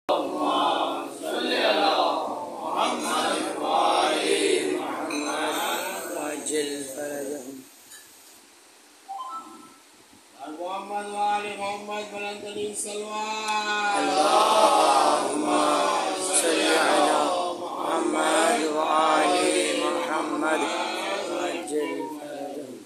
محمد وآل محمد بلند ترین صلوات اللهم صل على محمد وآل محمد وعجل فرجهم.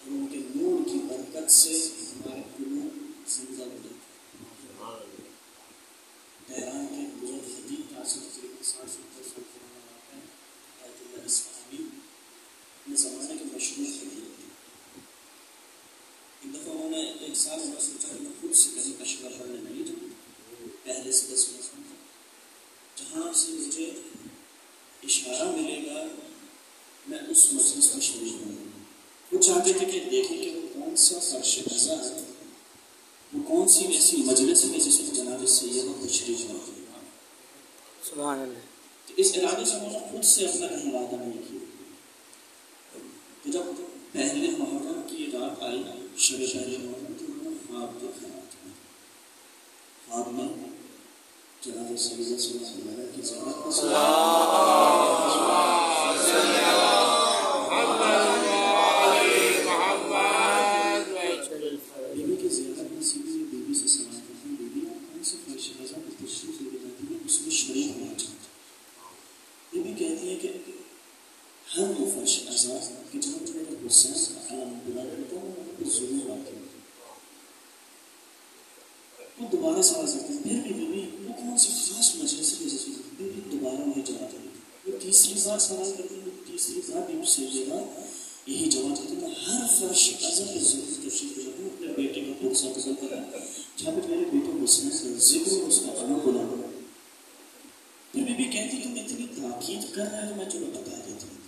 ان کے نور کی برکت سے ہمارے قلوب زندہ ہو جاتے ہیں. تہران کے بزرگ خطیب تاثر کے 60-70 سال پرانا واقعہ ہے. آیت اللہ اصفہانی اپنے زمانے کے مشہور خطیب تھے. ایک دفعہ انہوں نے ایک سال میں سوچا کہ میں خود سے کہیں کشمیر پڑھنے نہیں جاؤں. پہلے سے 10 مسئلہ تھا جہاں سے مجھے اشارہ ملے گا میں اس مجلس میں شریک ہوں. وہ چاہتے تھے کہ دیکھیں کہ وہ کون سا فرش رضا ہے, وہ کون سی ایسی مجلس ہے جس میں جناب سیدہ تشریف لاتے ہیں. سبحان اللہ. تو اس ارادے سے انہوں نے خود سے اپنا کہیں وعدہ نہیں کیا. تو جب پہلے محرم کی رات آئی, شب پہلے محرم, تو انہوں نے خواب دیکھا. خواب میں جناب سیدہ صلی اللہ علیہ کی زیارت بیوی کی زیارت میں سیدھی بیوی سے سوال کرتے ہیں, بیوی آپ کون سے فرش رضا میں تشریف لے جاتی ہیں, اس میں شریک ہونا چاہتے ہیں. بیوی کہتی ہے کہ ہر وہ فرش رضا کہ جہاں میرے حسین کا علم بلند ہوتا ہے وہاں پر ضرور آتی ہے. وہ دوبارہ سوال کرتے ہیں, پھر بھی بیوی وہ کون سی خاص مجلس ہے جس میں بیوی دوبارہ وہی جواب دیتی ہے. وہ تیسری بار سوال کرتے ہیں, تیسری بار بیوی سے گا یہی جواب دیتے ہیں, ہر فرش رضا کے ضرور تشریف لے جاتے ہیں. اپنے بیٹے کا خود سا قسم کرا جہاں پہ میرے بیٹے حسین کا ذکر اس کا علم بلند ہے. پھر بیوی کہتی تم اتنی تاکید کر رہے ہو میں تمہیں بتا دیتی ہوں.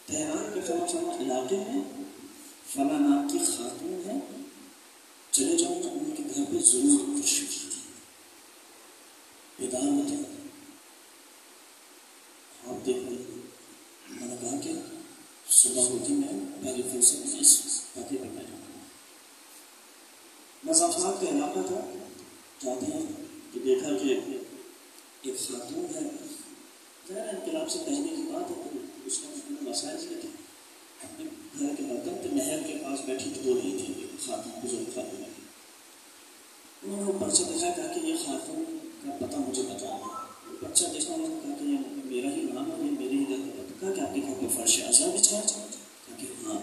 تہران کے فلاں فلاں علاقے میں فلاں نام کی خاتون ہے, چلے جاؤں تو ان کے گھر پہ ضرور تشریف بیدار ہوتے ہیں. صبح ہوتی میں پہلی فرصت میں اس پتے پہ بیٹھا مضافات کا علاقہ تھا. جاتے ہیں تو دیکھا کہ ایک خاتون ہے. ظاہر انقلاب سے پہلے کی بات ہے تو اس کا اپنے مسائل سے تھے. اپنے گھر کے برتن پہ نہر کے پاس بیٹھی دھو رہی تھی خاتون, بزرگ خاتون. انہوں نے وہ پرچہ دکھایا کہا کہ یہ خاتون کا پتہ مجھے بتانا ہے. پرچہ دیکھا انہوں نے کہا کہ یہ میرا ہی نام ہے, یہ میرے ہی گھر کا پتہ. کہا کہ آپ کے گھر پہ فرش عزا بچھا ہے؟ کہا کہ ہاں.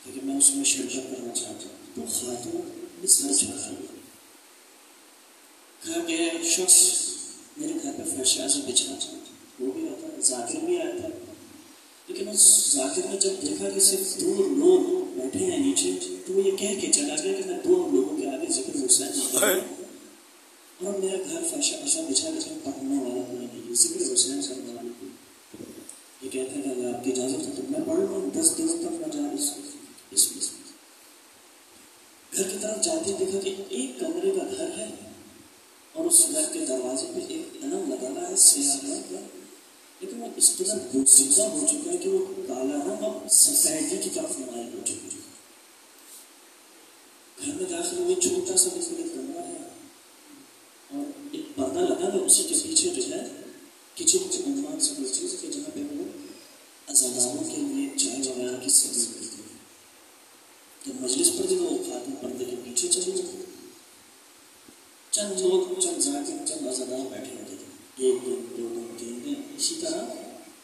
کہا کہ میں اس میں شرکت کرنا چاہتا ہوں. تو خاتون نے سر جھکا. کہا کہ ایک شخص میرے گھر پہ فرش عزا بچھا ہے. وہ بھی آتا ہے, ذاکر بھی آیا تھا. لیکن اس ذاکر نے جب دیکھا کہ صرف 2 لوگ بیٹھے ہیں نیچے تو وہ یہ کہہ کے چلا گیا کہ میں 2 لوگوں کے آگے ذکر حسین نہ کروں, اور میرا گھر فرش عزا بچھا لیکن پڑھنے والا کوئی نہیں. ذکر حسین صلی اللہ علیہ وسلم یہ کہتے ہیں کہ اگر آپ کی اجازت ہے تو میں پڑھ لوں 10 دنوں تک میں جا اس میں. گھر کی طرف جاتے دیکھا کہ ایک کمرے کا گھر ہے اور اس گھر کے دروازے پہ ایک علم لگا ہوا ہے سیاہ رنگ کا, لیکن وہ اس قدر بوسیدہ ہو چکا ہے کہ وہ کالا رنگ اور سفیدی کی طرف مائل ہو چکا ہے. گھر میں داخل ہوئے چھوٹا سا ایک کمرہ ہے اور ایک پردہ لگا ہے. اسی کے پیچھے جو ہے کچن کے عنوان سے کوئی چیز ہے جہاں پہ وہ عزاداروں کے لیے چائے وغیرہ کی سروس کرتے ہیں. تو مجلس پر بھی وہ خاتون پردے کے پیچھے چلی جاتی. چند لوگ, چند ذاکر, چند عزادار بیٹھے ہوتے تھے. 1 دن 2 دن 3 دن اسی طرح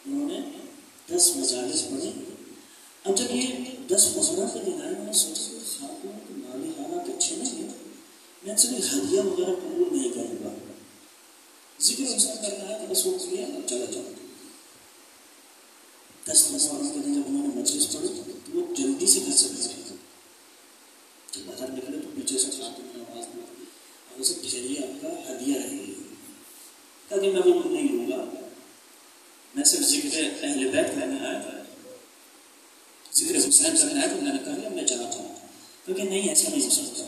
انہوں نے 10 مجالس پڑھے. اب جب یہ 10 محرم کے دن آئے, میں نے سوچا کہ خاتون کے مالی حالات اچھے نہیں ہیں, میں ان سے کوئی ہدیہ وغیرہ قبول نہیں کروں گا. ذکر حسین کرنا ہے تو بس وہ کیا چلا جاؤ. 10 محرم کے دن جب انہوں نے مجلس پڑھی تو وہ جلدی سے گھر سے نکلے. جب باہر نکلے تو پیچھے سے خاتون نے آواز دی, اسے ٹھہریے, آپ کا ہدیہ رہے گی. کہا کہ میں وہ نہیں لوں گا, میں صرف ذکر اہل بیت کرنے آیا تھا, ذکر حسین کرنے آیا تو میں نے کہا میں چلا جاؤں. کیونکہ نہیں ایسا نہیں ہو سکتا,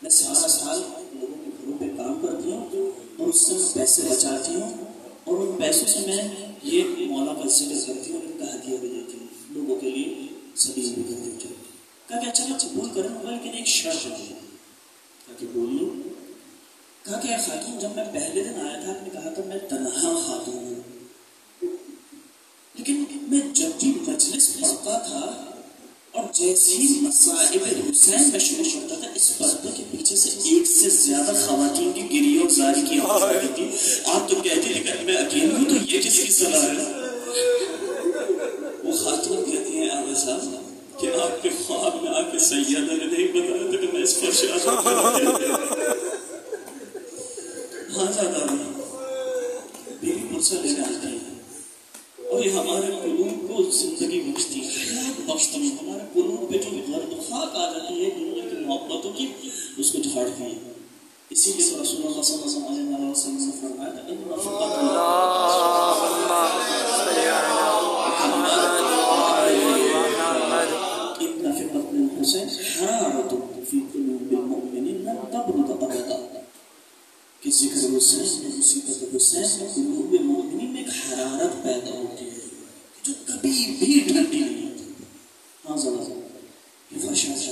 میں سارا سال لوگوں کے گھروں پہ کام کرتی ہوں اور اس سے میں پیسے بچاتی ہوں اور ان پیسوں سے میں یہ مولا کا ذکر کرتی ہوں اور ان کا ہدیہ بھی دیتی ہوں, لوگوں کے لیے سبیل بھی کر دیتی ہوں. کہا کہ اچھا میں قبول کروں گا لیکن ایک شرط ہے. کہا کہ بولیے. کہا کہ خاتون جب میں پہلے دن آیا تھا آپ نے کہا تھا میں تنہا خاتون ہوں, لیکن میں جب بھی مجلس پڑھتا تھا اور جیسے ہی مصائب حسین میں شروع ہوتا تھا اس پردے کے پیچھے سے 1 سے زیادہ خواتین کی گریہ اور زاری کی آواز آتی تھی. آپ تو کہتی تھی کہ میں اکیلی ہوں تو یہ کس کی صلاح ہے. وہ خاتون کہتی ہیں آغا صاحب کہ آپ کے خواب میں آ کے سیدہ نے نہیں بتایا تھا کہ میں اس فرش عزا ہاں زیادہ بیوی مجھ سے لینے آتی ہے اور یہ ہمارے قلوب کو زندگی بخشتی ہے, حیات بخشتی ہے. ہمارے قلوب پہ جو غرد و خاک آ جاتی ہے دنیا کی محبتوں کی, اس کو جھاڑتی ہے. اسی لیے تو رسول اللہ صلی اللہ علیہ وسلم نے فرمایا تھا ان فی بطن الحسین حرارۃ فی قلوب المؤمنین لن تبرد ابدا. کہ ذکر حسین میں, مصیبت حسین میں قلوب مومنین میں ایک حرارت پیدا ہوتی ہے جو کبھی بھی ٹھنڈی نہیں ہوتی. ہاں ذرا یہ فرش عزا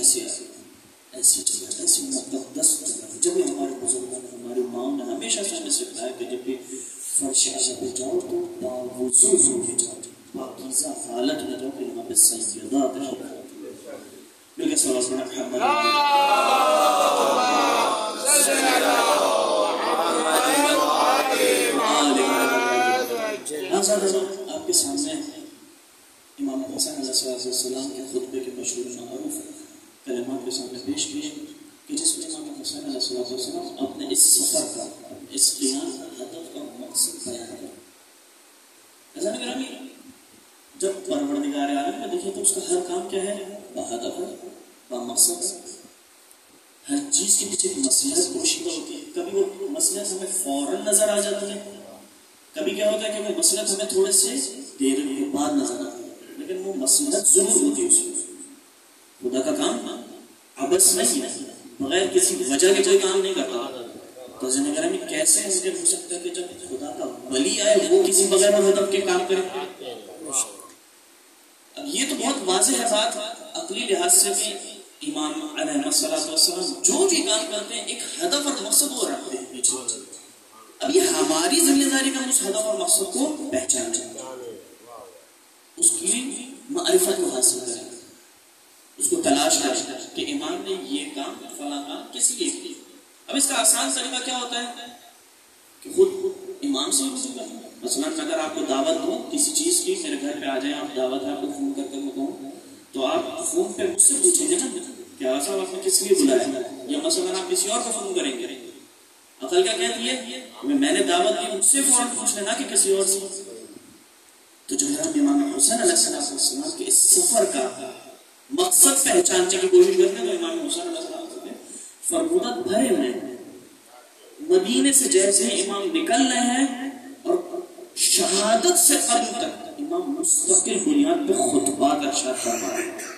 ایسی جگہ, ایسی مقدس جگہ. جب بھی ہمارے بزرگوں نے, ہماری ماں نے ہمیشہ سے ہمیں سکھایا کہ جب بھی فرش عزا پہ جاؤ تو باوضو ہو کے جاؤ, پاکیزہ حالت میں جاؤ کہ یہاں پہ سیدہ تشریف ہوتی ہے. مل صلی اللہ علیہ وسلم آپ کے سامنے امام حسین علیہ السلام کے خطبے کے مشہور معروف کلمات کے سامنے پیش کیے کہ جس میں امام حسین علیہ السلام اپنے اس سفر کا, اس قیام کا ہدف اور مقصد بیان کریں. عزیزان گرامی, جب پروردگار عالم میں دیکھیں تو اس کا ہر کام کیا ہے, بہدف ہے, بمقصد. ہر چیز کے پیچھے مصلحت پوشیدہ ہوتی ہے. کبھی وہ مصلحت ہمیں فوراً نظر آ جاتی ہے, کبھی کیا ہوتا ہے کہ وہ مصلحت ہمیں تھوڑے سے دیر کے بعد نظر آتی ہے, لیکن وہ مصلحت ضرور ہوتی ہے. اس میں خدا کا کام عبث نہیں ہے, بغیر کسی وجہ کے کوئی کام نہیں کرتا. تو زندگی میں کیسے ممکن ہو سکتا ہے کہ جب خدا کا ولی آئے وہ کسی بغیر ہدف کے کام کرے. اب یہ تو بہت واضح ہے بات عقلی لحاظ سے بھی امام علیہ السلام جو بھی کام کرتے ہیں ایک ہدف اور مقصد وہ رکھتے ہیں پیچھے. اب یہ ہماری ذمہ داری کا اس ہدف اور مقصد کو پہچانا، اس کی معرفت کو حاصل کریں، اس کو تلاش کریں کہ امام نے یہ کام فلاں کام کس لیے کیا. اب اس کا آسان طریقہ کیا ہوتا ہے کہ خود امام سے وضو کرنا. مثلا اگر آپ کو دعوت دوں کسی چیز کی، میرے گھر پہ آ جائیں آپ، دعوت ہے، آپ کو فون کر میں کہوں تو آپ فون پہ مجھ سے پوچھیں گے نا کہ صاحب آپ نے کس لیے بلایا، یا مثلا آپ کسی اور کو فون کریں گے. عقل کیا کہتی ہے میں نے دعوت دی، مجھ سے فوراً پوچھ لینا کہ کسی اور سے. تو جناب امام حسین علیہ السلام کے اس سفر کا مقصد پہچاننے کی کوشش کرتے ہیں. تو امام حسین علیہ السلام فرمودت بھرے میں مدینے سے جیسے امام نکل رہے ہیں اور شہادت سے قبل تک امام مستقل بنیاد پہ خطبات ارشاد فرما رہے ہیں.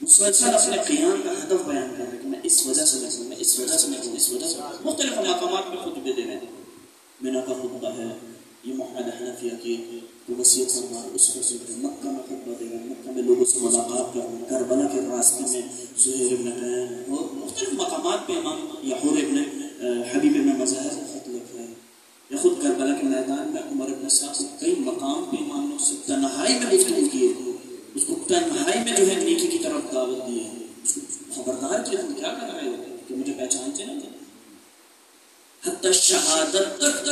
مسلسل اپنے قیام کا ہدف بیان کر رہے ہیں کہ میں اس وجہ سے نہیں، میں اس وجہ سے نہیں، اس وجہ سے مختلف مقامات پہ خطبے دے رہے ہیں. مینا کا خطبہ ہے، یہ محمد حنفیہ کی وصیت فرما، اس کو مکہ میں خطبہ دے رہے ہیں، مکہ میں لوگوں سے ملاقات کر رہے ہیں، کربلا کے راستے میں زہیر ابن قین اور مختلف مقامات پہ امام یحور ابن حبیب ابن مظاہر خط لکھ رہے ہیں، یا خود کربلا کے میدان میں عمر ابن سعد کئی مقام پہ امام نے اس سے تنہائی میں گفتگو کی ہے، اس کو تنہائی میں جو ہے نیکی کی طرف دعوت دی ہے، اس کو خبردار کیا تم کیا کر رہے ہو کہ مجھے پہچانتے نہیں. حتی شہادت تک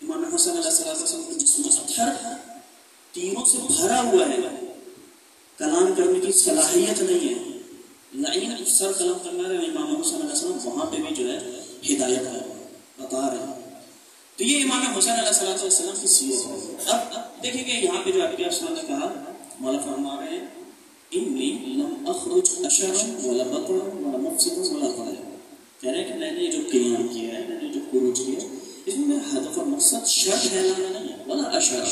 امام حسن علیہ السلام کو جسم تھر تینوں سے بھرا ہوا ہے، کلام کرنے کی صلاحیت نہیں ہے، لعین سر کلام کرنا رہے. امام حسن علیہ السلام وہاں پہ بھی جو ہے ہدایت ہے، بتا رہے ہیں. تو یہ امام حسین علیہ السلام کی سیرت ہے. اب دیکھیں کہ یہاں پہ جو آپ کے افسان نے کہا، مولا فرما رہے ہیں انی لم اخرج اشرا ولا بطرا ولا مفسدا ولا ظالما. کہہ رہے ہیں کہ میں نے جو قیام کیا ہے، میں نے جو خروج کیا ہے، اس میں میرا ہدف اور مقصد شر پھیلانا نہیں ہے، ولا اشرا.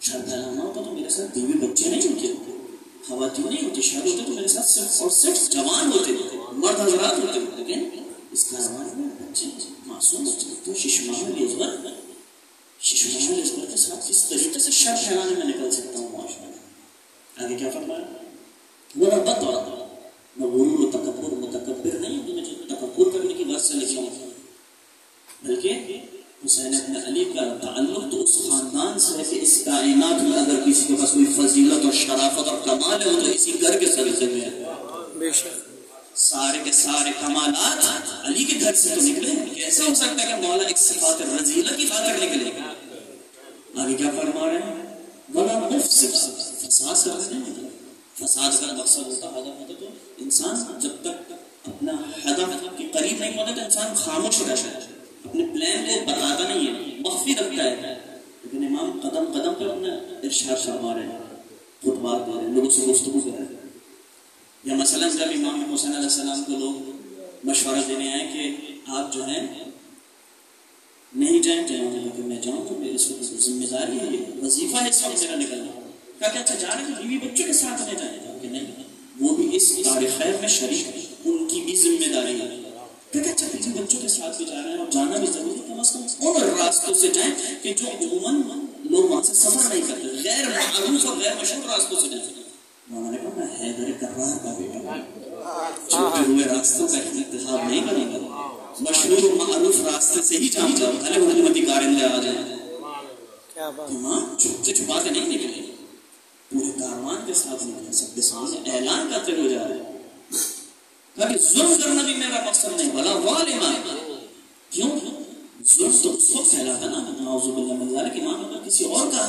شر پھیلانا ہوتا تو میرے ساتھ بیوی بچے نہیں ہوتے، خواتین نہیں ہوتی. شر ہوتے تو میرے ساتھ صرف اور صرف جوان ہوتے، مرد حضرات ہوتے. لیکن اس کاروان میں بچے معصوم بچے تو ششماہ کے ساتھ کس طریقے سے شر پھیلانے میں نکل سکتا ہوں معاشرے میں. آگے کیا فرمایا؟ ولا بطرا، میں غرور و تکبر متکبر نہیں ہوں، مجھے تکبر کرنے کی غرض سے لکھا ہوں، بلکہ حسین ابن علی کا تعلق تو اس خاندان سے ہے کہ اس کائنات میں اگر کسی کے پاس کوئی فضیلت اور شرافت اور کمال ہے وہ تو اسی گھر کے صدقے میں ہے. بے شک سارے کے سارے کمالات علی کے گھر سے تو نکلے. کیسے ہو سکتا ہے کہ مولا ایک صفات رذیلہ کی خاطر نکلے گا؟ آگے کیا فرما رہے ہیں؟ ولا مفسد، فساد سے نہیں نکلے. فساد کا مقصد ہوتا، ہدف ہوتا تو انسان جب تک اپنا ہدف کے قریب نہیں ہوتا تو انسان خاموش رہتا ہے، اپنے پلان کو بتاتا نہیں ہے، مخفی رکھتا ہے. لیکن امام قدم قدم پہ اپنا ارشاد فرما رہے ہیں، خطبات دے رہے ہیں، لوگوں سے گفتگو کر رہے ہیں. یا مثلا جب امام حسین علیہ السلام کو لوگ مشورہ دینے آئے کہ آپ جو ہیں نہیں جائیں، کہ میں جاؤں تو میرے اس وقت ذمہ داری ہے، یہ وظیفہ ہے اس وقت میرا نکلنا. کہا کہ اچھا جا رہے ہیں بیوی بچوں کے ساتھ نہیں جائیں؟ کہ نہیں، وہ بھی اس تاریخ خیر میں شریک ہے، ان کی بھی ذمہ داری ہے. کہ اچھا بیوی بچوں کے ساتھ بھی جا رہے ہیں اور جانا بھی ضروری ہے، کم از کم ان راستوں سے جائیں کہ جو عموماً لوگ وہاں سے سفر نہیں کرتے، غیر معروف اور غیر مشہور راستوں سے جائیں. انہوں نے کہا میں حیدر کرار کا بیٹا ہوں، چھوٹے ہوئے راستوں کا انتخاب نہیں کرے گا، مشہور و معروف راستے سے ہی جاؤں گا، بھلے حکومتی کارندے آ جائیں. امام چھپتے چھپا کے نہیں نکلے، پورے کاروان کے ساتھ نکلے، سب کے سامنے اعلان کرتے ہوئے جا رہے ہیں کہ ظلم کرنا بھی میرا مقصد نہیں، بلا ظالما. کیوں؟ ظلم تو اس وقت پھیلاتا نا، نعوذ باللہ من ذالک، امام اگر کسی اور کا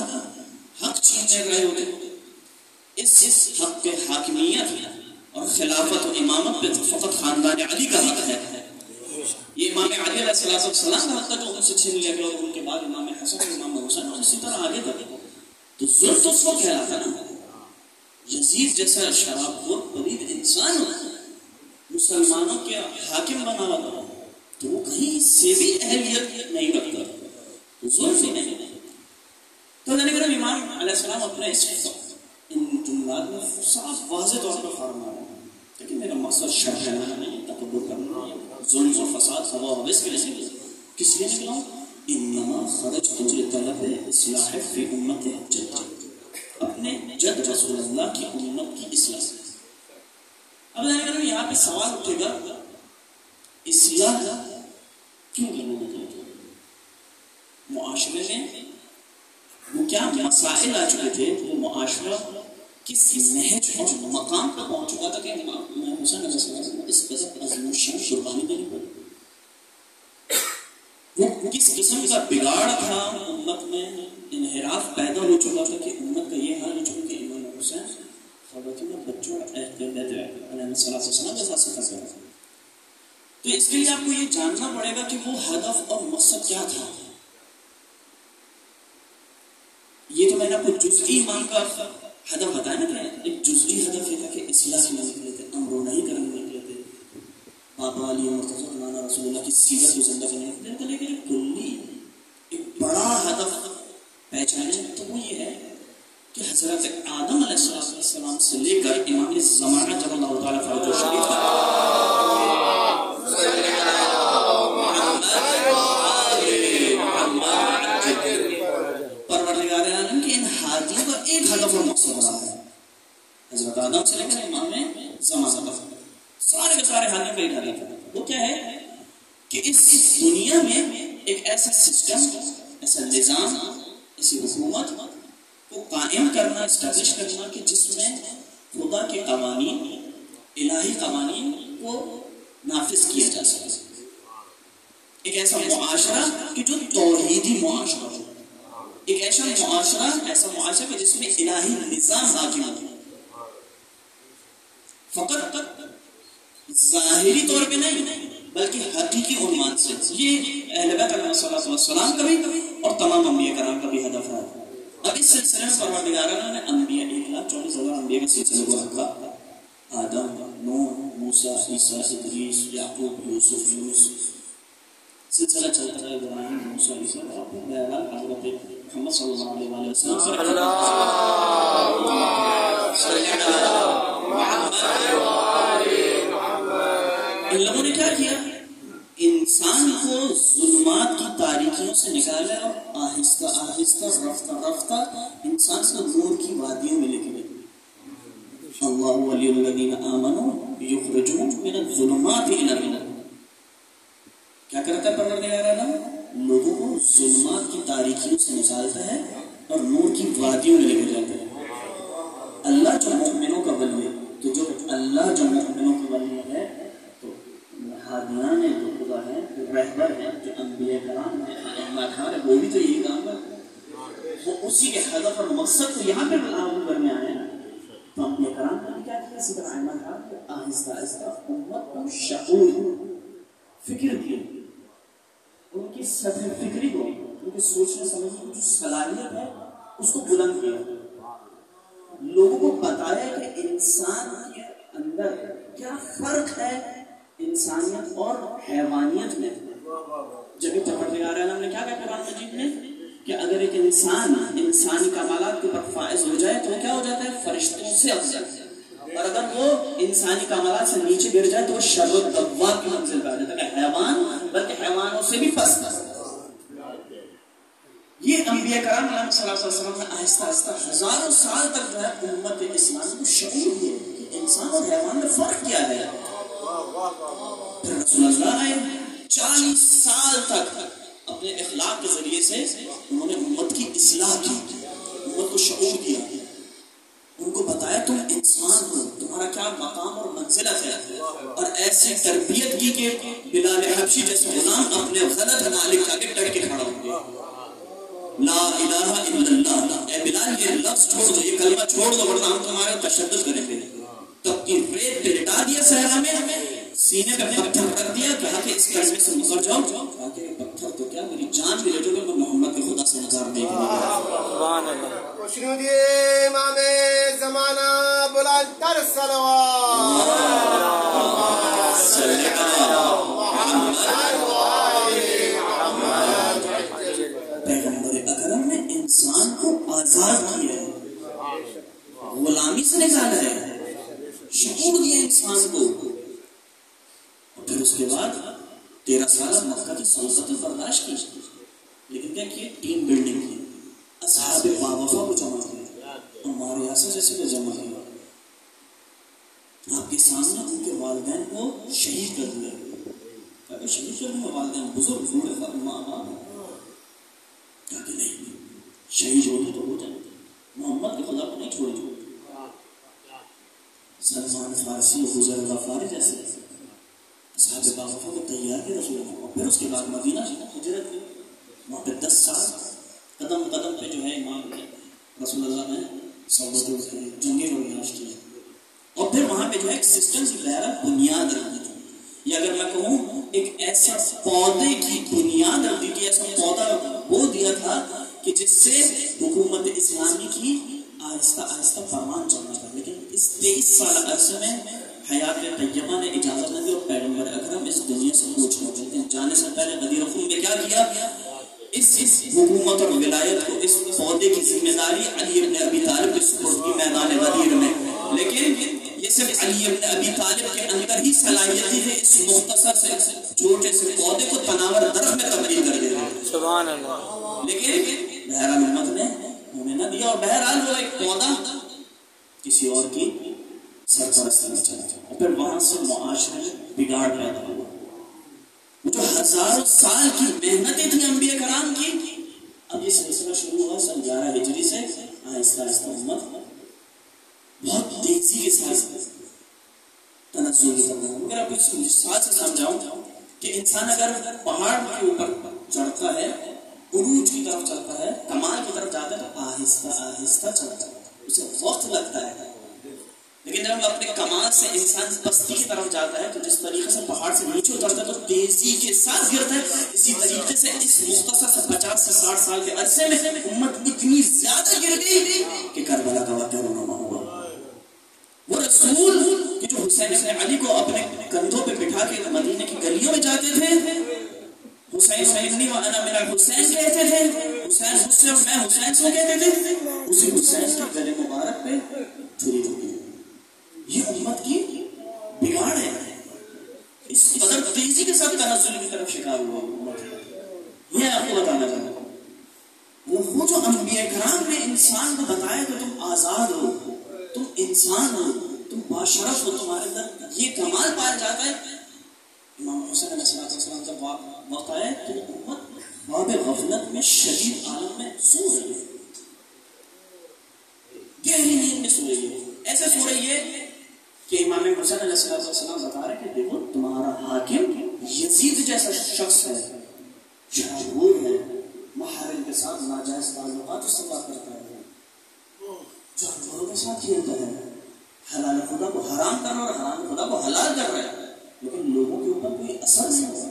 حق چھیننے رہے ہوتے، اس حق کے حاکمیت اور خلافت و امامت پہ فقط خاندان علی کا حق ہے. یہ امام علی علیہ السلام کا حق تھا جو ان سے چھین لیا گیا، اور ان کے بعد امام حسن اور امام حسین اور اسی طرح آگے تک. تو ظلم تو اس وقت پھیلاتا نا. یزید جیسا شراب خور پلید انسان مسلمانوں کے حاکم بنا ہوا تھا، تو وہ کہیں سے بھی اہلیت نہیں رکھتا، ظلم ہی نہیں. تو اللہ نے کہا امام علیہ السلام اپنے اس ان جملات میں صاف واضح طور پر فرما رہے ہیں لیکن میرا مقصد شر پھیلانا نہیں، تکبر کرنا نہیں، ظلم اور فساد ہوا و حوث کے لیے نہیں. کس لیے نکلا ہوں؟ انما خرجت لطلب اصلاح فی امت جد. اب اپنے جد رسول اللہ کی امت کی اصلاح سے۔ اب یہاں پہ سوال اٹھے گا اصلاح کیوں کرنا چاہتے ہیں؟ معاشرے میں وہ کیا مسائل آ چکے تھے، وہ معاشرہ کس نہج اور مقام پر پہنچ چکا تھا کہ امام حسین علیہ السلام اس قدر عظیم الشان قربانی دینی پڑی۔ وہ کس قسم کا بگاڑ تھا امت میں، انحراف پیدا ہو چکا تھا کہ امت کا یہ حال ہو چکا کہ امام حسین خواتین اور بچوں علیہ السلام کے ساتھ سفر کر رہا تھا۔ تو اس کے لیے آپ کو یہ جاننا پڑے گا کہ وہ ہدف اور مقصد کیا تھا۔ یہ تو میں نے آپ کو جزئی امام کا ہدف بتایا نا، کہ ایک جزئی ہدف یہ تھا کہ اصلاح کے لیے نکلے تھے، امر و نہی کرنے نکلے تھے، بابا علی مرتضی مولانا رسول اللہ کی سیرت کو زندہ کرنے نکلے تھے، لیکن کلی ایک بڑا ہدف پہچانے تو وہ یہ ہے کہ حضرت آدم علیہ السلام سے لے کر امام زمانہ جب اللہ تعالیٰ فرج و شریف پروردگار عالم کے ان ہادیوں کا ایک ہدف اور مقصد رہا ہے۔ حضرت آدم سے لے کر امام زمانہ تک سارے کے سارے ہادیوں کا ایک ہدف ہے، وہ کیا ہے کہ اس دنیا میں ایک ایسا سسٹم، ایسا نظام، ایسی حکومت کو قائم کرنا، اسٹیبلش کرنا کہ جس میں خدا کے قوانین، الہی قوانین کو نافذ کیا جا سکے، ایک ایسا معاشرہ کہ جو توحیدی معاشرہ ہو، ایک ایسا معاشرہ کہ جس میں الہی نظام حاکم ہو، فقط ظاہری طور پہ نہیں بلکہ حقیقی عنوان سے۔ یہ اہل بیت علیہ السلام کا بھی اور تمام انبیاء کرام کا بھی ہدف ہے۔ اب اس سلسلے میں پروردگار نے انبیاء 1,24,000 انبیاء کے سلسلے کو رکھا، آدم، نوح، موسیٰ، عیسیٰ، ادریس، یعقوب، یوسف، یونس، سلسلہ چلتا ہے ابراہیم، موسیٰ، عیسیٰ، اور بہرحال حضرت محمد صلی اللہ علیہ وسلم پر ان لوگوں نے کیا کیا؟ انسان کو ظلمات کی تاریکیوں سے نکالا اور آہستہ آہستہ رفتہ رفتہ انسان کو نور کی وادیوں میں لے کے گئے۔ اللہ ولی الذین آمنوا یخرجون من الظلمات الی النور۔ کیا کرتا ہے پروردگار عالم؟ لوگوں کو ظلمات کی تاریکیوں سے نکالتا ہے اور نور کی وادیوں میں لے کے جاتا ہے۔ اللہ جو مومنوں کا ولی ہے، تو جو اللہ جو مومنوں کا ولی ہے، ہادیان ہیں، جو خدا ہیں، جو رہبر ہیں، جو انبیاء کرام ہیں، ائمہ ہیں، وہ بھی تو یہی کام کرتے ہیں۔ وہ اسی کے ہدف اور مقصد کو یہاں پہ لاگو کرنے آئے ہیں۔ تو انبیاء کرام نے کیا کیا؟ اسی طرح ائمہ کرام کو آہستہ آہستہ امت کو شعور، فکر دی، ان کی سطح فکری کو، ان کی سوچنے سمجھنے کی جو صلاحیت ہے اس کو بلند کیا، لوگوں کو بتایا کہ انسان کے اندر کیا فرق ہے انسانیت اور حیوانیت میں۔ جب کہ پروردگار عالم نے کیا کہا قرآن مجید میں کہ اگر ایک انسان انسانی کمالات کے اوپر فائز ہو جائے تو وہ کیا ہو جاتا ہے؟ فرشتوں سے افضل، اور اگر وہ انسانی کمالات سے نیچے گر جائے تو وہ شر و دواب کی منزل پہ آ جاتا ہے، حیوان بلکہ حیوانوں سے بھی پست ہے۔ یہ انبیاء کرام علیہ السلام نے آہستہ آہستہ ہزاروں سال تک جو ہے امت اسلام کو شعور دیا کہ انسان اور حیوان میں فرق کیا ہے۔ پھر رسول اللہ آئے، 40 سال تک اپنے اخلاق کے ذریعے سے انہوں نے امت کی اصلاح کی، امت کو شعور دیا، ان کو بتایا تم انسان ہو، تمہارا کیا مقام اور منزلت ہے، اور ایسی تربیت کی کہ بلال حبشی جیسے غلام اپنے غلط نالک کے آگے ڈٹ کے کھڑا ہوں گے۔ لا الہ الا اللہ، اے بلال یہ لفظ چھوڑ دو، یہ کلمہ چھوڑ دو، ورنہ ہم تمہارے تشدد کریں گے۔ تب کی ریت پہ لٹا دیا صحرا میں، سینے پہ پتھر رکھ دیا، کہا کہ اس کلمے سے مکر جاؤ، کہا کہ پتھر تو کیا میری جان بھی لے جاؤ گے، میں محمد کے خدا سے نظر نہیں کروں گا۔ خوشنو دی امام زمانہ بلند تر صلوات پیغمبر اکرم نے انسان کو آزاد کیا ہے، غلامی سے نکالا ہے، شعور دیا انسان کو، اور پھر اس کے بعد 13 سالہ مکہ کی سلطنت برداشت کی، لیکن کیا کیا؟ ٹیم بلڈنگ کی، اصحاب باوفا کو جمع کیا اور پیسے کو جمع کیا، آپ کے سامنے ان کے والدین کو شہید کر دیا. شہید کر دیا والدین بزرگ بوڑھے ماں باپ کہتے نہیں شہید ہوتے تو ہو جاتے، محمد کے خدا کو نہیں چھوڑے. سلمان فارسی اور حذیفہ غفاری جیسے اصحاب باغفہ کو تیار کیا رسول اللہ. اور پھر اس کے بعد مدینہ ہجرت کی، وہاں پہ 10 سال قدم قدم پہ جو ہے امام رسول اللہ نے صحبت جنگیں برداشت کی، اور پھر وہاں پہ جو ہے ایک سسٹم کی غیر بنیاد رکھی تھی، یا اگر میں کہوں ایک ایسا پودے کی بنیاد رکھ دی کہ ایسا پودا وہ دیا تھا کہ جس سے حکومت اسلامی کی آہستہ آہستہ فرمان چلنا تھا. لیکن اس 23 سال عرصے میں حیات طیبہ نے اجازت نہ دی اور پیغمبر اکرم اس دنیا سے کوچ کر گئے تھے. جانے سے پہلے غدیر خون میں کیا کیا؟ اس حکومت اور ولایت کو، اس پودے کی ذمہ داری علی ابن ابی طالب کے سپرد کی میدان غدیر میں. لیکن یہ صرف علی ابن ابی طالب کے اندر ہی صلاحیت تھی کہ اس مختصر سے چھوٹے سے پودے کو تناور درخت میں تبدیل کر دے رہے. سبحان اللہ. لیکن بہرحال امت نے انہیں نہ دیا، اور بہرحال وہ ایک پودا کسی اور کی سرپرستی میں چلا جائے، اور پھر وہاں سے معاشرے میں بگاڑ پیدا ہوا. جو ہزاروں سال کی محنتیں تھیں انبیاء کرام کی، اب یہ سلسلہ شروع ہوا سن 11 ہجری سے. آہستہ آہستہ امت بہت تیزی کے ساتھ تنزل کی طرف. اگر آپ اس مثال سے سمجھاؤں کہ انسان اگر پہاڑ کے اوپر چڑھتا ہے، عروج کی طرف چلتا ہے، کمال کی طرف جاتا ہے، تو آہستہ آہستہ چلتا ہے، اسے وقت لگتا ہے. لیکن جب اپنے کمال سے انسان پستی کی طرف جاتا ہے تو جس طریقے سے پہاڑ سے نیچے اترتا ہے تو تیزی کے ساتھ گرتا ہے. اسی طریقے سے اس مختصر سے 50 سے 60 سال کے عرصے میں امت اتنی زیادہ گر گئی کہ کربلا کا واقعہ رونما ہوا. وہ رسول کہ جو حسین ابن علی کو اپنے کندھوں پہ بٹھا کے مدینے کی گلیوں میں جاتے تھے، حسین سیدنی و انا من الحسین کہتے تھے، حسین مجھ سے اور میں حسین سے کہتے تھے، اسی حسین کے گلے مبارک پہ چھری چکی. یہ امت کی بگاڑ ہے. اس قدر تیزی کے ساتھ تنزل کی طرف شکار ہوا امت. یہ آپ کو بتانا چاہتا ہوں، وہ جو انبیاء کرام نے انسان کو بتایا کہ تم آزاد ہو، تم انسان ہو، تم باشرف ہو، تمہارے اندر یہ کمال پایا جاتا ہے. امام حسین علیہ السلام جب وقت آئے تو امت باب غفلت میں شدید عالم میں سو رہی ہے، گہری نیند میں سو رہی ہے. ایسے سو رہی ہے کہ امام حسین علیہ السلام بتا رہے کہ دیکھو تمہارا حاکم یزید جیسا شخص ہے، شرابور ہے، محارم کے ساتھ ناجائز تعلقات استوار کرتا ہے، جانوروں کے ساتھ کھیلتا ہے، حلال خدا کو حرام کر رہا ہے اور حرام خدا کو حلال کر رہا ہے، لیکن لوگوں کے اوپر کوئی اثر نہیں ہوا.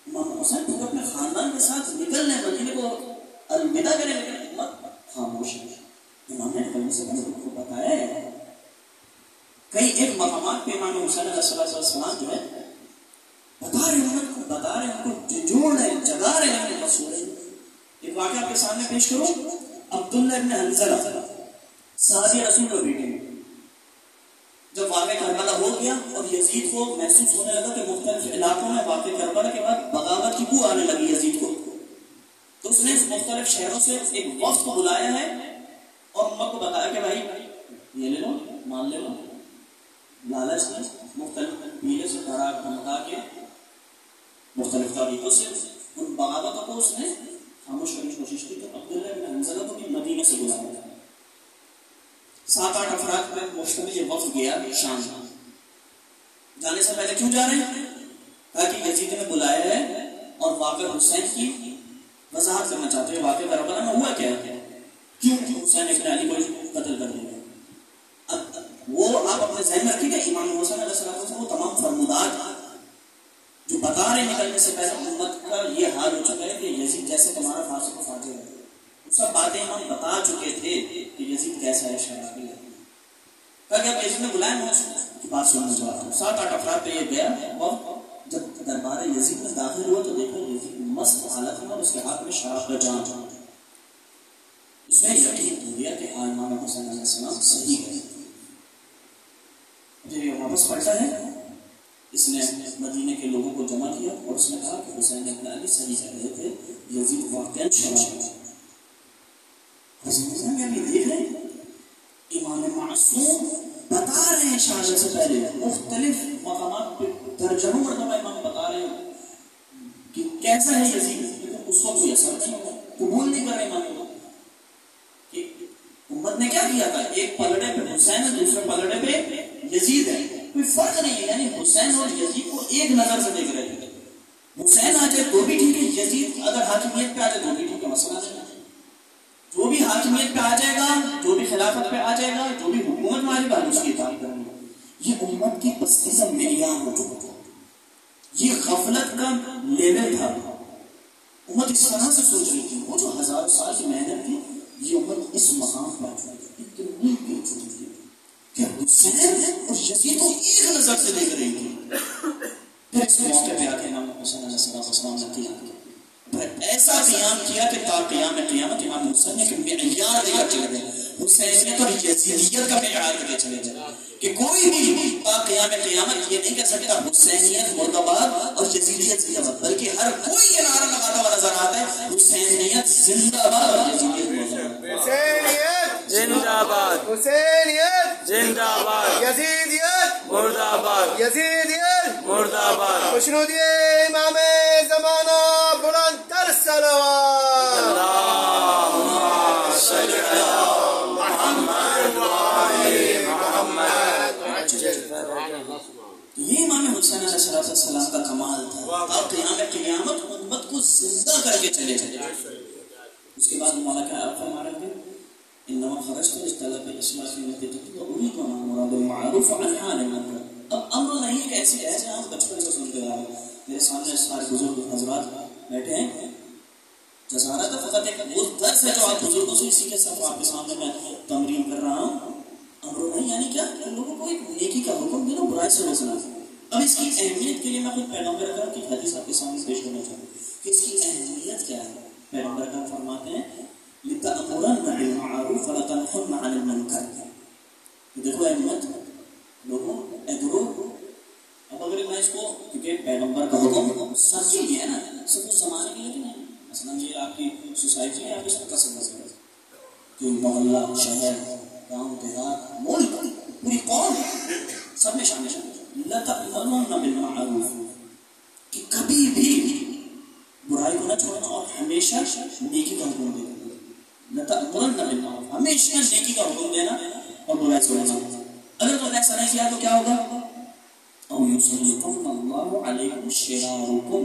امام حسین پورے اپنے خاندان کے ساتھ نکلنے مدینے کو الوداع کرنے لیکن امت خاموش ہے. امام نے کہیں سے کو بتایا ہے، کئی ایک مقامات پہ امام حسین علیہ السلام جو ہے بتا رہے ہیں ان کو جھنجھوڑ رہے ہیں، جگا رہے ہیں، مسئول ہے. ایک واقعہ آپ کے سامنے پیش کروں. عبداللہ ابن حنظلہ صحابی رسول کا بیٹے ہیں. جب واقع کربلا ہو گیا اور یزید کو محسوس ہونے لگا کہ مختلف علاقوں میں واقع کربلا کے بعد بغاوت کی بو آنے لگی یزید کو، تو اس نے مختلف شہروں سے ایک وفد کو بلایا ہے اور امت کو بتایا کہ بھائی یہ لے لو، مان لے لو. لالچ نے مختلف پیلے سے بھرا دھمکا کے مختلف طریقوں سے ان بغاوتوں کو اس نے خاموش کرنے کی کوشش کی. تو عبداللہ ابن حنظلہ کو بھی مدینے سے بلایا. 7-8 افراد میں مشتمل یہ وفد گیا شام. جانے سے پہلے کیوں جا رہے ہیں؟ کہا کہ یزید نے بلایا ہے اور واقع حسین کی وضاحت کرنا چاہتے ہیں. واقع کربلا میں ہوا کیا ہے، کیوں حسین ابن علی کو قتل کر دیا. اب وہ آپ اپنے ذہن میں رکھیے کہ امام حسین علیہ السلام وہ تمام فرمودات جو بتا رہے نکلنے سے پہلے امت کا یہ حال ہو چکا ہے کہ یزید جیسے تمہارا فاسق و فاجر ہے. وہ سب باتیں ہم بتا چکے تھے کہ یزید کیسا ہے، شرابی ہے. کہ اب یزید نے بلایا میں اس کی بات سننا چاہتا ہوں. 7-8 افراد پہ یہ گیا اور جب دربار یزید میں داخل ہوا تو دیکھا یزید مست حالت میں اور اس کے ہاتھ میں شراب کا جام تھا. اس میں یقین ہو گیا کہ امام حسین علیہ السلام صحیح ہے. جب یہ واپس پلٹا ہے اس نے مدینے کے لوگوں کو جمع کیا اور اس نے کہا کہ حسین ابن علی صحیح کہہ رہے تھے، یزید واقعا شراب ہے. حسین ابن علی دیکھ رہے امام معصوم بتا رہے ہیں شہادت سے پہلے مختلف مقامات پہ درجنوں مرتبہ امام بتا رہے ہیں کہ کیسا ہے یزید، لیکن اس وقت کوئی اثر نہیں ہوا، قبول نہیں کر رہے امام کہ امت نے کیا کیا تھا، ایک پلڑے پہ حسین ہے، دوسرے پلڑے پہ یزید ہے، کوئی فرق نہیں ہے، یعنی حسین اور یزید کو ایک نظر سے دیکھ رہے تھے، حسین آ جائے تو بھی ٹھیک ہے، یزید اگر حاکمیت پہ آ جائے تو بھی ٹھیک ہے، مسئلہ نہیں ہے، جو بھی حاکمیت پہ آ جائے گا، جو بھی خلافت پہ آ جائے گا، جو بھی حکومت میں آ جائے گا اس کی اطاعت کریں گے۔ یہ امت کی پستی کا معیار ہو چکا تھا، یہ غفلت کا لیول تھا، امت اس طرح سے سوچ رہی تھی، وہ جو ہزاروں سال کی محنت تھی، یہ امت اس مقام پر اتنی گر چکی تھی کہ حسین اور یزید کو ایک نظر سے دیکھ رہی تھی۔ پھر اس موقع پہ آ کے امام حسین علیہ السلام نے کیا، ایسا قیام کیا کہ تا قیام قیامت امام حسین کے معیار دے کر چلے گئے، حسینیت اور یزیدیت کا معیار دے کے چلے گئے کہ کوئی بھی تا قیام قیامت یہ نہیں کہہ سکتا حسینیت مردہ باد اور یزیدیت زندہ باد، بلکہ ہر کوئی یہ نعرہ لگاتا ہوا نظر آتا ہے حسینیت زندہ باد اور یزیدیت مردہ باد، حسینیت زندہ باد، حسینیت زندہ باد، یزیدیت مردہ باد، یزیدیت مردہ باد۔ خوشنودی امام زمانہ بلند تر صلوات۔ اللہم صلی علی محمد وآل محمد عجل فرجہ۔ یہ امام حسین علیہ السلام کا کمال تھا، تا قیام قیامت امت کو زندہ کر کے چلے گئے۔ اس کے بعد مولا کیا آپ فرما رہے ہیں، انما خرجت لطلب الاصلاح التي اريد ان امر بالمعروف وانهى عن المنکر۔ اب امر نہیں ایک ایسی ہے جہاں آپ بچپن سے سنتے آ رہے ہیں، میرے سامنے سارے بزرگ حضرات بیٹھے ہیں، جزارہ تو فقط ایک وہ درس ہے جو آپ بزرگوں سے اسی کے ساتھ آپ کے سامنے میں تمرین کر رہا ہوں۔ امر نہیں یعنی کیا کہ لوگوں کو ایک نیکی کا حکم دینا، برائی سے روکنا۔ اب اس کی اہمیت کے لیے میں خود پیغمبر اکرم کی حدیث آپ کے سامنے پیش کرنا چاہوں گا کہ اس کی اہمیت کیا ہے۔ پیغمبر اکرم فرماتے ہیں لِتَأْمُرَنَّ بِالْمَعْرُوفِ وَلَتَنْهُنَّ عَنِ الْمُنكَرِ۔ دیکھو اہمیت لوگوں ایگرو، اب اگر میں اس کو کیونکہ پیغمبر کا حکم سب کے لیے ہے نا، سب اس زمانے کے لیے تو نہیں، مثلا یہ آپ کی سوسائٹی ہے، آپ اس کا قسم نظر کہ محلہ، شہر، گاؤں، دیہات، ملک، پوری قوم سب میں شامل ہے۔ لَتَأْمُرُنَّ بِالْمَعْرُوفِ کہ کبھی بھی برائی کو نہ چھوڑنا اور ہمیشہ نیکی کا حکم دینا۔ لَتَأْمُرُنَّ بِالْمَعْرُوفِ ہمیشہ نیکی کا حکم دینا اور برائی چھوڑنا۔ اگر تم نے ایسا نہیں کیا تو کیا ہوگا؟ او یسلطن اللہ علیکم شرارکم،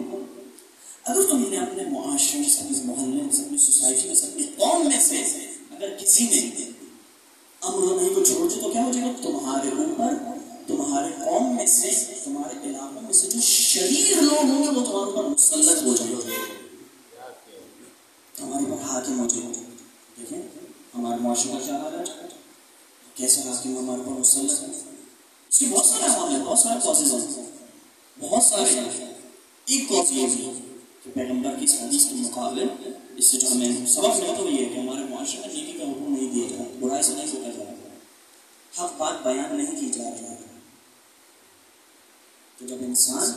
اگر تم نے اپنے معاشرے سے، اپنے محلے میں سے، اپنی سوسائٹی میں سے، اپنی قوم میں سے اگر کسی نے امر نہیں کو چھوڑ دیا تو کیا ہو جائے گا؟ تمہارے اوپر، تمہارے قوم میں سے، تمہارے علاقوں میں سے جو شریر لوگ ہوں گے وہ تمہارے اوپر مسلط ہو جائیں گے، تمہارے اوپر حاکم ہو جائیں گے۔ دیکھیں ہمارے معاشرے کا کیا حال ہے، کیسے حاکم ہمارے اوپر مسلط ہے۔ اس کے بہت سارے عوامل ہیں، بہت سارے کازز ہیں، بہت سارے ہیں۔ ایک کاز یہ بھی کہ پیغمبر کی اس حدیث کے مقابل اس سے جو ہمیں سبق ملا تو یہ ہے کہ ہمارے معاشرے میں نیکی کا حکم نہیں دیا جا رہا، برائی سے نہیں روکا جا رہا، حق بات بیان نہیں کی جا رہی ہے۔ تو جب انسان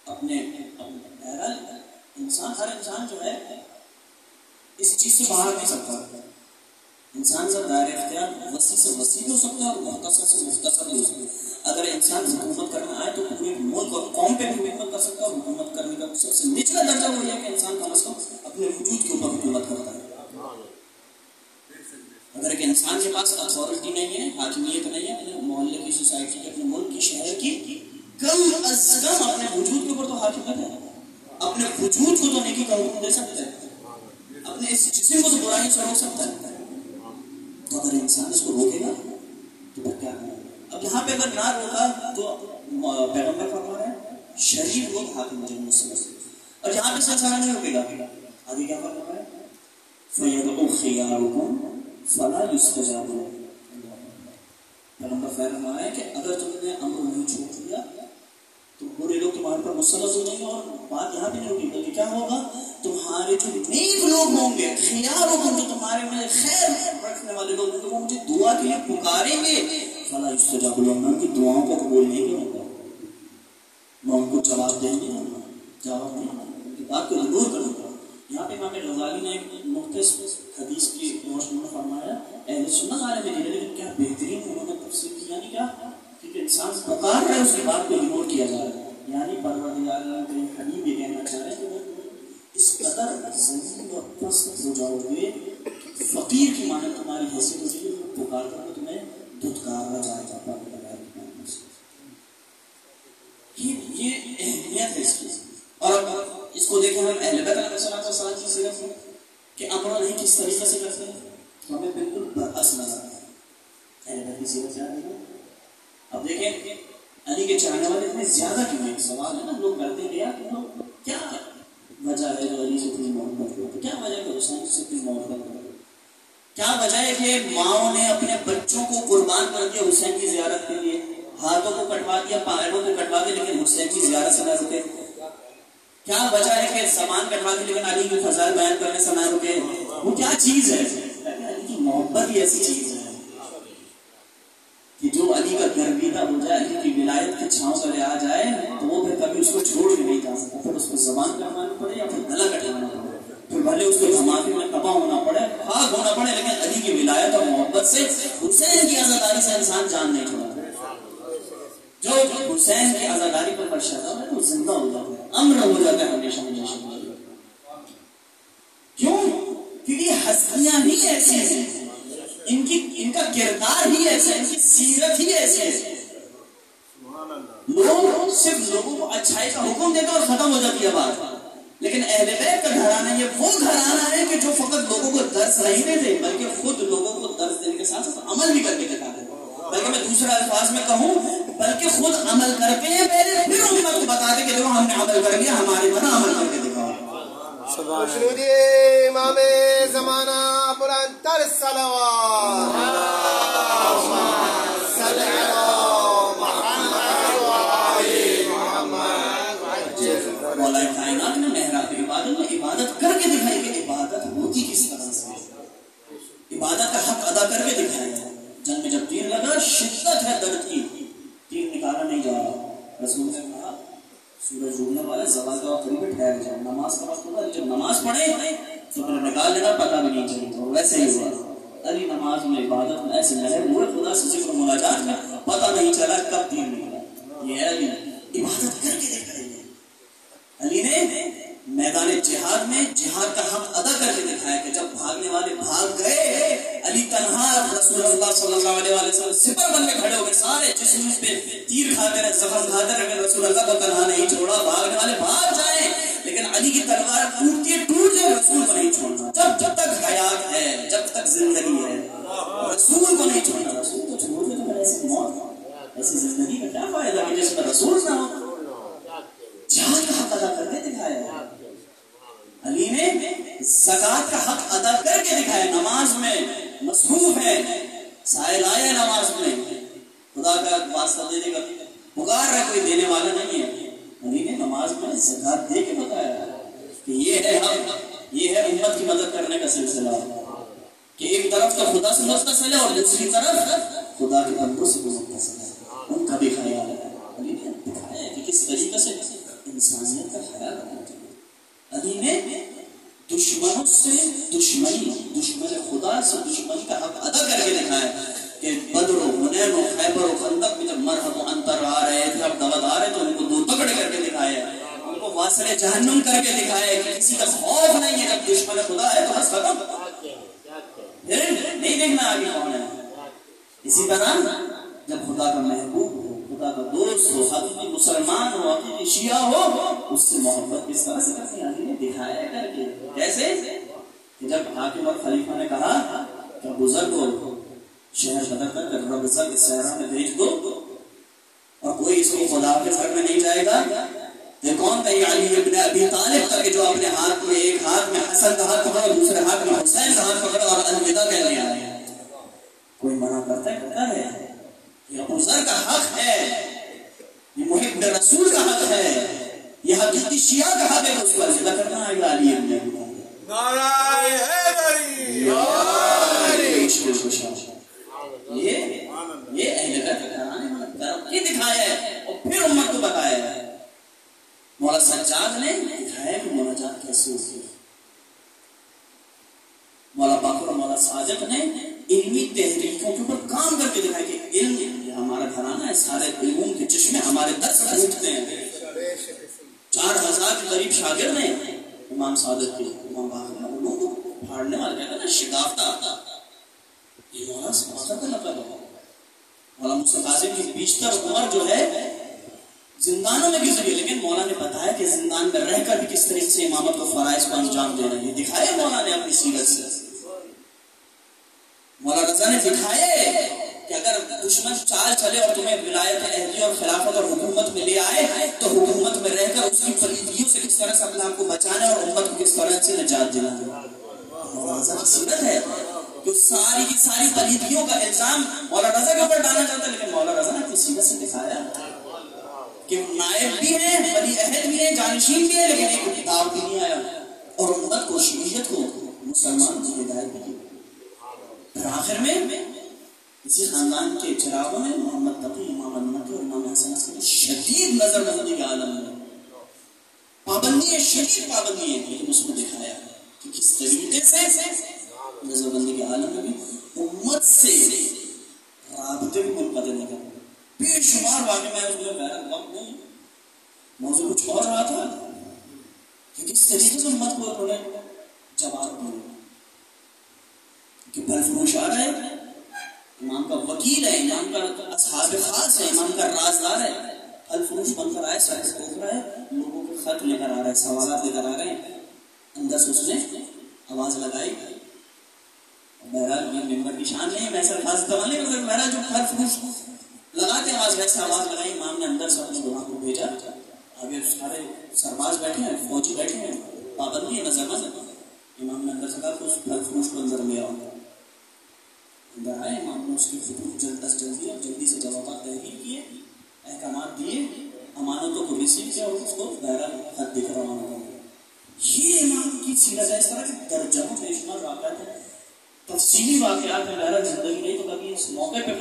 اپنے بہرحال انسان، ہر انسان جو ہے اس چیز سے باہر نہیں سکتا، انسان سے دائرہ اختیار وسیع سے وسیع ہو سکتا ہے اور مختصر سے مختصر ہو سکتا ہے۔ اگر انسان حکومت کرنا آئے تو پورے ملک اور قوم پہ بھی حکومت کر سکتا ہے، اور حکومت کرنے کا سب سے نچلا درجہ وہ ہے کہ انسان کم از کم اپنے وجود کے اوپر حکومت کرتا ہے۔ اگر ایک انسان کے پاس اتھارٹی نہیں ہے، حاکمیت نہیں ہے، اپنے محلے کی، سوسائٹی کی، اپنے ملک کی، شہر کی، کم از کم اپنے وجود کے اوپر تو حاکمیت ہے، اپنے وجود کو تو نیکی کا حکم دے سکتا ہے، اپنے اس جسم کو تو برائیوں سے روک سکتا ہے۔ تو اگر انسان اس کو روکے گا تو پھر کیا کرے؟ اب یہاں پہ اگر نہ روکا تو پیغمبر فرما رہے ہیں شریف لوگ حاکم ہو جائیں گے مسلم سے، اور یہاں پہ سلسلہ نہیں روکے گا، آگے کیا فرما رہے ہیں فَيَدْعُ خِيَارُكُمْ فَلَا يُسْتَجَابُ لَهُمْ۔ پیغمبر فرما رہے ہیں کہ اگر تم نے امر نہیں چھوڑ دیا تو برے لوگ تمہارے پر مسلط ہو جائیں گے، اور بات یہاں پہ نہیں ہوگی بلکہ کیا ہوگا، تمہارے جو نیک لوگ ہوں گے، خیارکم، جو تمہارے میں خیر رکھنے والے لوگ ہوں گے، وہ مجھے دعا کے لیے پکاریں گے، فلا یستجاب لهم، میں ان کی دعاؤں کو قبول نہیں کروں گا، میں ان کو جواب دیں گے، جواب نہیں، ان کی بات کو ضرور کروں گا۔ یہاں پہ امام غزالی نے ایک مختصر حدیث کی روشنی میں فرمایا، اہل سنت والے میں نہیں، لیکن کیا بہترین انہوں ہے اس کی بات کو اگنور کیا جا رہا ہے. یعنی پروردگار کے حبیب یہ کہنا چاہ رہے ہیں کہ اس قدر ذلیل اور پست ہو جاؤ گے فقیر کی مانند تمہاری حیثیت ہوتی ہے کہ پکار کر تمہیں دھتکارا جائے گا پروردگار کی مانند سے. یہ اہمیت ہے اس کی. اور اس کو دیکھیں ہم اہل بیت علیہ السلام کی سیرت میں کہ امر نہیں کس طریقے سے کرتے ہیں تو ہمیں بالکل برعکس نظر آتا ہے. اہل بیت کی سیرت جان رہی ہے. اب دیکھیں علی کے چاہنے والے اتنے زیادہ کیوں ہیں؟ سوال ہے نا لوگ کرتے ہیں یار لوگ کیا وجہ ہے جو علی سے اتنی محبت کرتے؟ کیا وجہ ہے کہ حسین سے اتنی محبت کرتے؟ کیا وجہ ہے کہ ماؤں نے اپنے بچوں کو قربان کر دیا حسین کی زیارت کے لیے؟ ہاتھوں کو کٹوا دیا، پیروں کو کٹوا دیا، لیکن حسین کی زیارت سے نہ رکے. کیا وجہ ہے کہ زبان کٹوا دی لیکن علی کے فضائل بیان کرنے سے نہ رکے؟ وہ کیا چیز ہے؟ علی کی محبت ہی ایسی چیز ہے کہ جو علی کا گرویدہ ہو جائے، علی کی ولایت کی چھاؤں تلے آ جائے تو وہ پھر کبھی اس کو چھوڑ کے نہیں جا سکتا. پھر اس کو زبان کٹوانا پڑے یا پھر گلا کٹوانا پڑے، پھر بھلے اس کو دھماکے میں تباہ ہونا پڑے، خاک ہونا پڑے، لیکن علی کی ولایت اور محبت سے حسین کی عزاداری سے انسان جان نہیں چھوڑا. جو حسین کی عزاداری پر برشادہ ہے وہ زندہ ہو جاتا ہے، امر ہو جاتا ہے ہمیشہ ہمیشہ. کیوں؟ کیونکہ ہستیاں ہی ایسی ہیں، ان کا کردار ہی ایسا ہے، ان کی سیرت ہی ایسی ہے. لوگ صرف لوگوں کو اچھائی کا حکم دیتے اور ختم ہو جاتی ہے بات. لیکن اہل بیت کا گھرانہ یہ وہ گھرانہ ہے کہ جو فقط لوگوں کو درس نہیں دیتے بلکہ خود لوگوں کو درس دینے کے ساتھ ساتھ عمل بھی کر کے دکھاتے ہیں. بلکہ میں دوسرے الفاظ میں کہوں بلکہ خود عمل کرتے ہیں پہلے، پھر امت کو بتاتے کہ دیکھو ہم نے عمل کر لیا، ہمارے بنا عمل کر کے دکھاؤ. مشنودی امام زمانہ بلند تر صلوات. صلی اللہ مولا کائنات نے محراب عبادت میں عبادت کر کے دکھائی کہ عبادت ہوتی کس طرح سے، عبادت کا حق ادا کر کے دکھایا. جنگ میں جب تیر لگا شدت ہے درد کی، تیر نکالا نہیں جا رہا. رسول نے کہا سورج ڈوبنے والا زوال کا وقت قریب ٹھہر جائے، نماز کا وقت ہوگا، جب نماز پڑھے تو پھر نکال لینا پتہ بھی نہیں چلے. تو ویسے ہی ہوا علی نماز میں عبادت میں ایسے لہر ہوئے خدا سے ذکر مناجات میں پتہ نہیں چلا کب تیر نکلا. یہ ہے علی عبادت کر کے دیکھ رہے ہیں. علی نے میدان جہاد میں جہاد کا حق ادا کر کے دکھایا کہ جب بھاگنے والے بھاگ گئے علی تنہا رسول اللہ صلی اللہ علیہ وسلم سپر بن کے کھڑے ہو گئے، سارے جسم پہ تیر کھاتے رہے، زخم کھاتے رہے، رسول اللہ کو تنہا نہیں چھوڑا. بھاگنے والے بھاگ جائیں لیکن علی کی تلوار ٹوٹتی ہے، ٹوٹ جائے، رسول کو نہیں چھوڑنا. جب تک حیات ہے، جب تک زندگی ہے، رسول کو نہیں چھوڑنا. رسول کو چھوڑ دے تو پھر ایسی موت ایسی زندگی کا کیا فائدہ کہ جس میں رسول نہ ہو. جہاد کا حق ادا کر کے دکھایا علی نے، زکات کا حق ادا کر کے دکھایا. نماز میں مصروف ہے، سائل آیا نماز میں، خدا کا واسطہ دینے کا پکار رہا، کوئی دینے والا نہیں ہے. علی نے نماز میں زکات دے کے بتایا کہ یہ ہے حق، یہ ہے امت کی مدد کرنے کا سلسلہ کہ ایک طرف تو خدا سے متصل ہے اور دوسری طرف خدا کے بندوں سے متصل ہے، ان کا بھی خیال ہے. علی نے دکھایا کہ کس طریقے سے انسانیت کا خیال رکھنا چاہیے. علی نے دشمنوں سے دشمنی، دشمن خدا سے دشمنی کا حق ادا کر کے دکھایا کہ بدر و حنین و خیبر و خندق میں جب مرحب و انتر آ رہے تھے، اب دود آ رہے تو ان کو دو تکڑے کر کے دکھایا، ان کو واصل جہنم کر کے دکھایا کہ کسی کا خوف نہیں ہے. جب دشمن خدا ہے تو بس ختم، پھر نہیں دیکھنا آگے کون ہے. اسی طرح جب خدا کا محبوب ہو، خدا کا دوست ہو، حقیقی مسلمان ہو، حقیقی شیعہ ہو، اس سے محبت کس طرح سے کرتے ہیں علی نے دکھایا کر کے. کیسے کہ جب حاکم اور خلیفہ نے کہا کہ بزرگ کو شہر بدر کر ربضہ کے صحرا میں بھیج دو اور کوئی اس کو خدا کے گھر میں نہیں جائے گا. یہ کون تھا؟ یہ علی ابن ابی طالب تھا کہ جو اپنے ہاتھ میں ایک ہاتھ میں حسن کا ہاتھ پکڑا، دوسرے ہاتھ میں حسین کا ہاتھ پکڑا اور الوداع کہنے آئے. کوئی منع کرتا ہے؟ کرتا ہے. یہ ابو ذر کا حق ہے، یہ محب رسول کا حق ہے، یہ حقیقی شیعہ کا حق ہے کہ اس کو الوداع کرنا ہے. علی ابن ابی طالب نعرہ حیدری، یہ اہل بیت کا گھرانے یہ دکھایا ہے اور پھر امت کو بتایا ہے. مولا سجاد نے دکھایا کہ مناجات کیسے ہوتی ہے. مولا باقر اور مولا ساجد نے علمی تحریکوں کے اوپر کام کر کے دکھایا کہ علم یہ ہمارا گھرانہ ہے، سارے علوم کے چشمے ہمارے ہمارے درس پھوٹتے ہیں. 4000 کے قریب شاگرد ہیں امام صادق کے. امام باقر ان کو پھاڑنے والے کہتے ہیں نا شگافتہ. یہ مولانا صادق کا لقب ہے. مولانا مصطفی قاسم کی بیشتر عمر جو ہے زندانوں میں گزری، لیکن مولا نے بتایا کہ زندان میں رہ کر بھی کس طریقے سے امامت کو فرائض کو انجام دے رہے ہیں. دکھائے مولا نے اپنی سیرت سے. مولا رضا نے دکھائے کہ اگر دشمن چال چلے اور تمہیں ولایت اہلی اور خلافت اور حکومت میں لے آئے تو حکومت میں رہ کر اس کی پلیدیوں سے کس طرح سے اپنے آپ کو بچانا ہے اور امت کو کس طرح سے نجات دینا. مولا رضا کی سیرت ہے کہ ساری کی ساری پلیدیوں کا الزام مولا رضا کے اوپر ڈالنا چاہتا ہے، لیکن مولا رضا نے اپنی سیرت سے دکھایا کہ نائب بھی ہیں، ولی عہد بھی ہیں، جانشین بھی ہیں، لیکن ایک کتاب بھی نہیں آیا اور امت کو شریعت کو مسلمان کی ہدایت بھی کی. پھر آخر میں اسی خاندان کے چراغوں میں محمد تقی، امام النقی اور امام حسن عسکری شدید نظر بندی کے عالم میں پابندی ہے، شدید پابندی ہے، لیکن اس کو دکھایا کہ کس طریقے سے نظر بندی کے عالم میں بھی امت سے رابطے بھی منقطع نہیں کرتے. بے شمار واقع میں اس میں غیرت وقت نہیں موضوع کچھ اور رہا تھا کہ کس طریقے سے امت کو انہوں نے جواب دیا کہ پھل فروش آ رہا ہے، امام کا وکیل ہے، امام کا اصحاب خاص ہے، امام کا رازدار ہے، پھل فروش بن کر آئے، سر ٹھوک رہا ہے، لوگوں کے خط لے کر آ رہا ہے، سوالات لے کر آ رہے ہیں. اندر سے اس نے آواز لگائی. بہرحال یہ ممبر کی شان نہیں، میں سر خاص دوا نہیں، مگر بہرحال جو پھل فروش لگاتے آواز ویسے آواز لگائی. امام نے اندر سے اپنے غلام کو بھیجا. آگے سارے سرباز بیٹھے ہیں، فوجی بیٹھے ہیں، پابندی ہے نظر بند. امام نے اندر سے کہا کہ اس پھل فروش کو اندر لے آؤ. اندر آئے. امام نے اس کی خطوط جلدی سے جوابات تحریر کیے، احکامات دیے، امانتوں کو ریسیو کیا اور اس کو بہرحال خط دے کر روانہ کر دیا. یہ امام کی سیرت ہے. اس طرح کے درجنوں بے شمار واقعات ہیں، تفصیلی واقعات ہیں. بہرحال زندگی نہیں تو کبھی اس موقع پہ